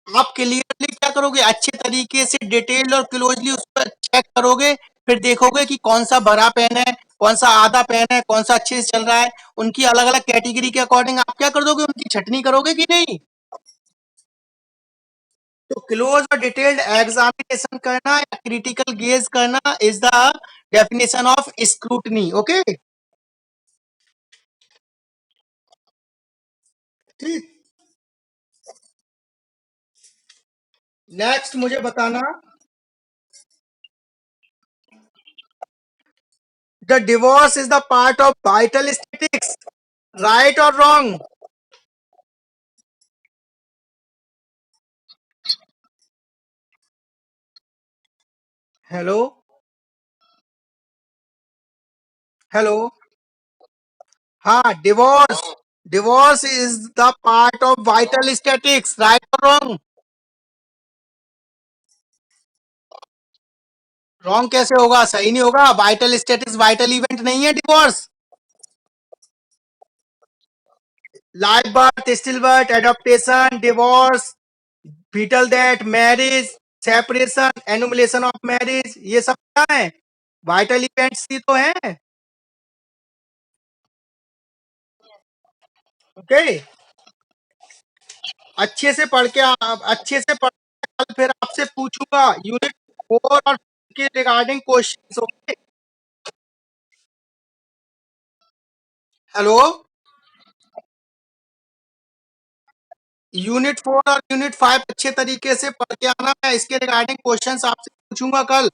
[SPEAKER 1] आप क्लियरली क्या करोगे, अच्छे तरीके से डिटेल और क्लोजली उस पर चेक करोगे, फिर देखोगे कि कौन सा भरा पेन है, कौन सा आधा पेन है, कौन सा अच्छे से चल रहा है, उनकी अलग अलग कैटेगरी के अकॉर्डिंग आप क्या कर दोगे, उनकी छटनी करोगे कि नहीं। तो क्लोज और डिटेल्ड एग्जामिनेशन करना या क्रिटिकल गेज करना is the definition of scrutiny, okay. ठीक। नेक्स्ट मुझे बताना, the divorce is the part of vital statistics, right और रॉन्ग? Hello, hello. हाँ, divorce, divorce is the part of vital statistics, right और रॉन्ग? रॉन्ग कैसे होगा, सही नहीं होगा? वाइटल स्टैटिक्स वाइटल इवेंट नहीं है divorce. Live birth, still birth, adoption, divorce, foetal death, marriage, separation, annulment of marriage, ये सब क्या है? वाइटल इवेंट्स ही तो हैं। ओके, अच्छे से पढ़ के अच्छे से पढ़ के कल फिर आपसे पूछूंगा यूनिट 4 और के regarding questions. Okay, hello. Unit 4 और यूनिट 5 अच्छे तरीके से पढ़ के आना, मैं इसके रिगार्डिंग क्वेश्चंस आपसे पूछूंगा कल।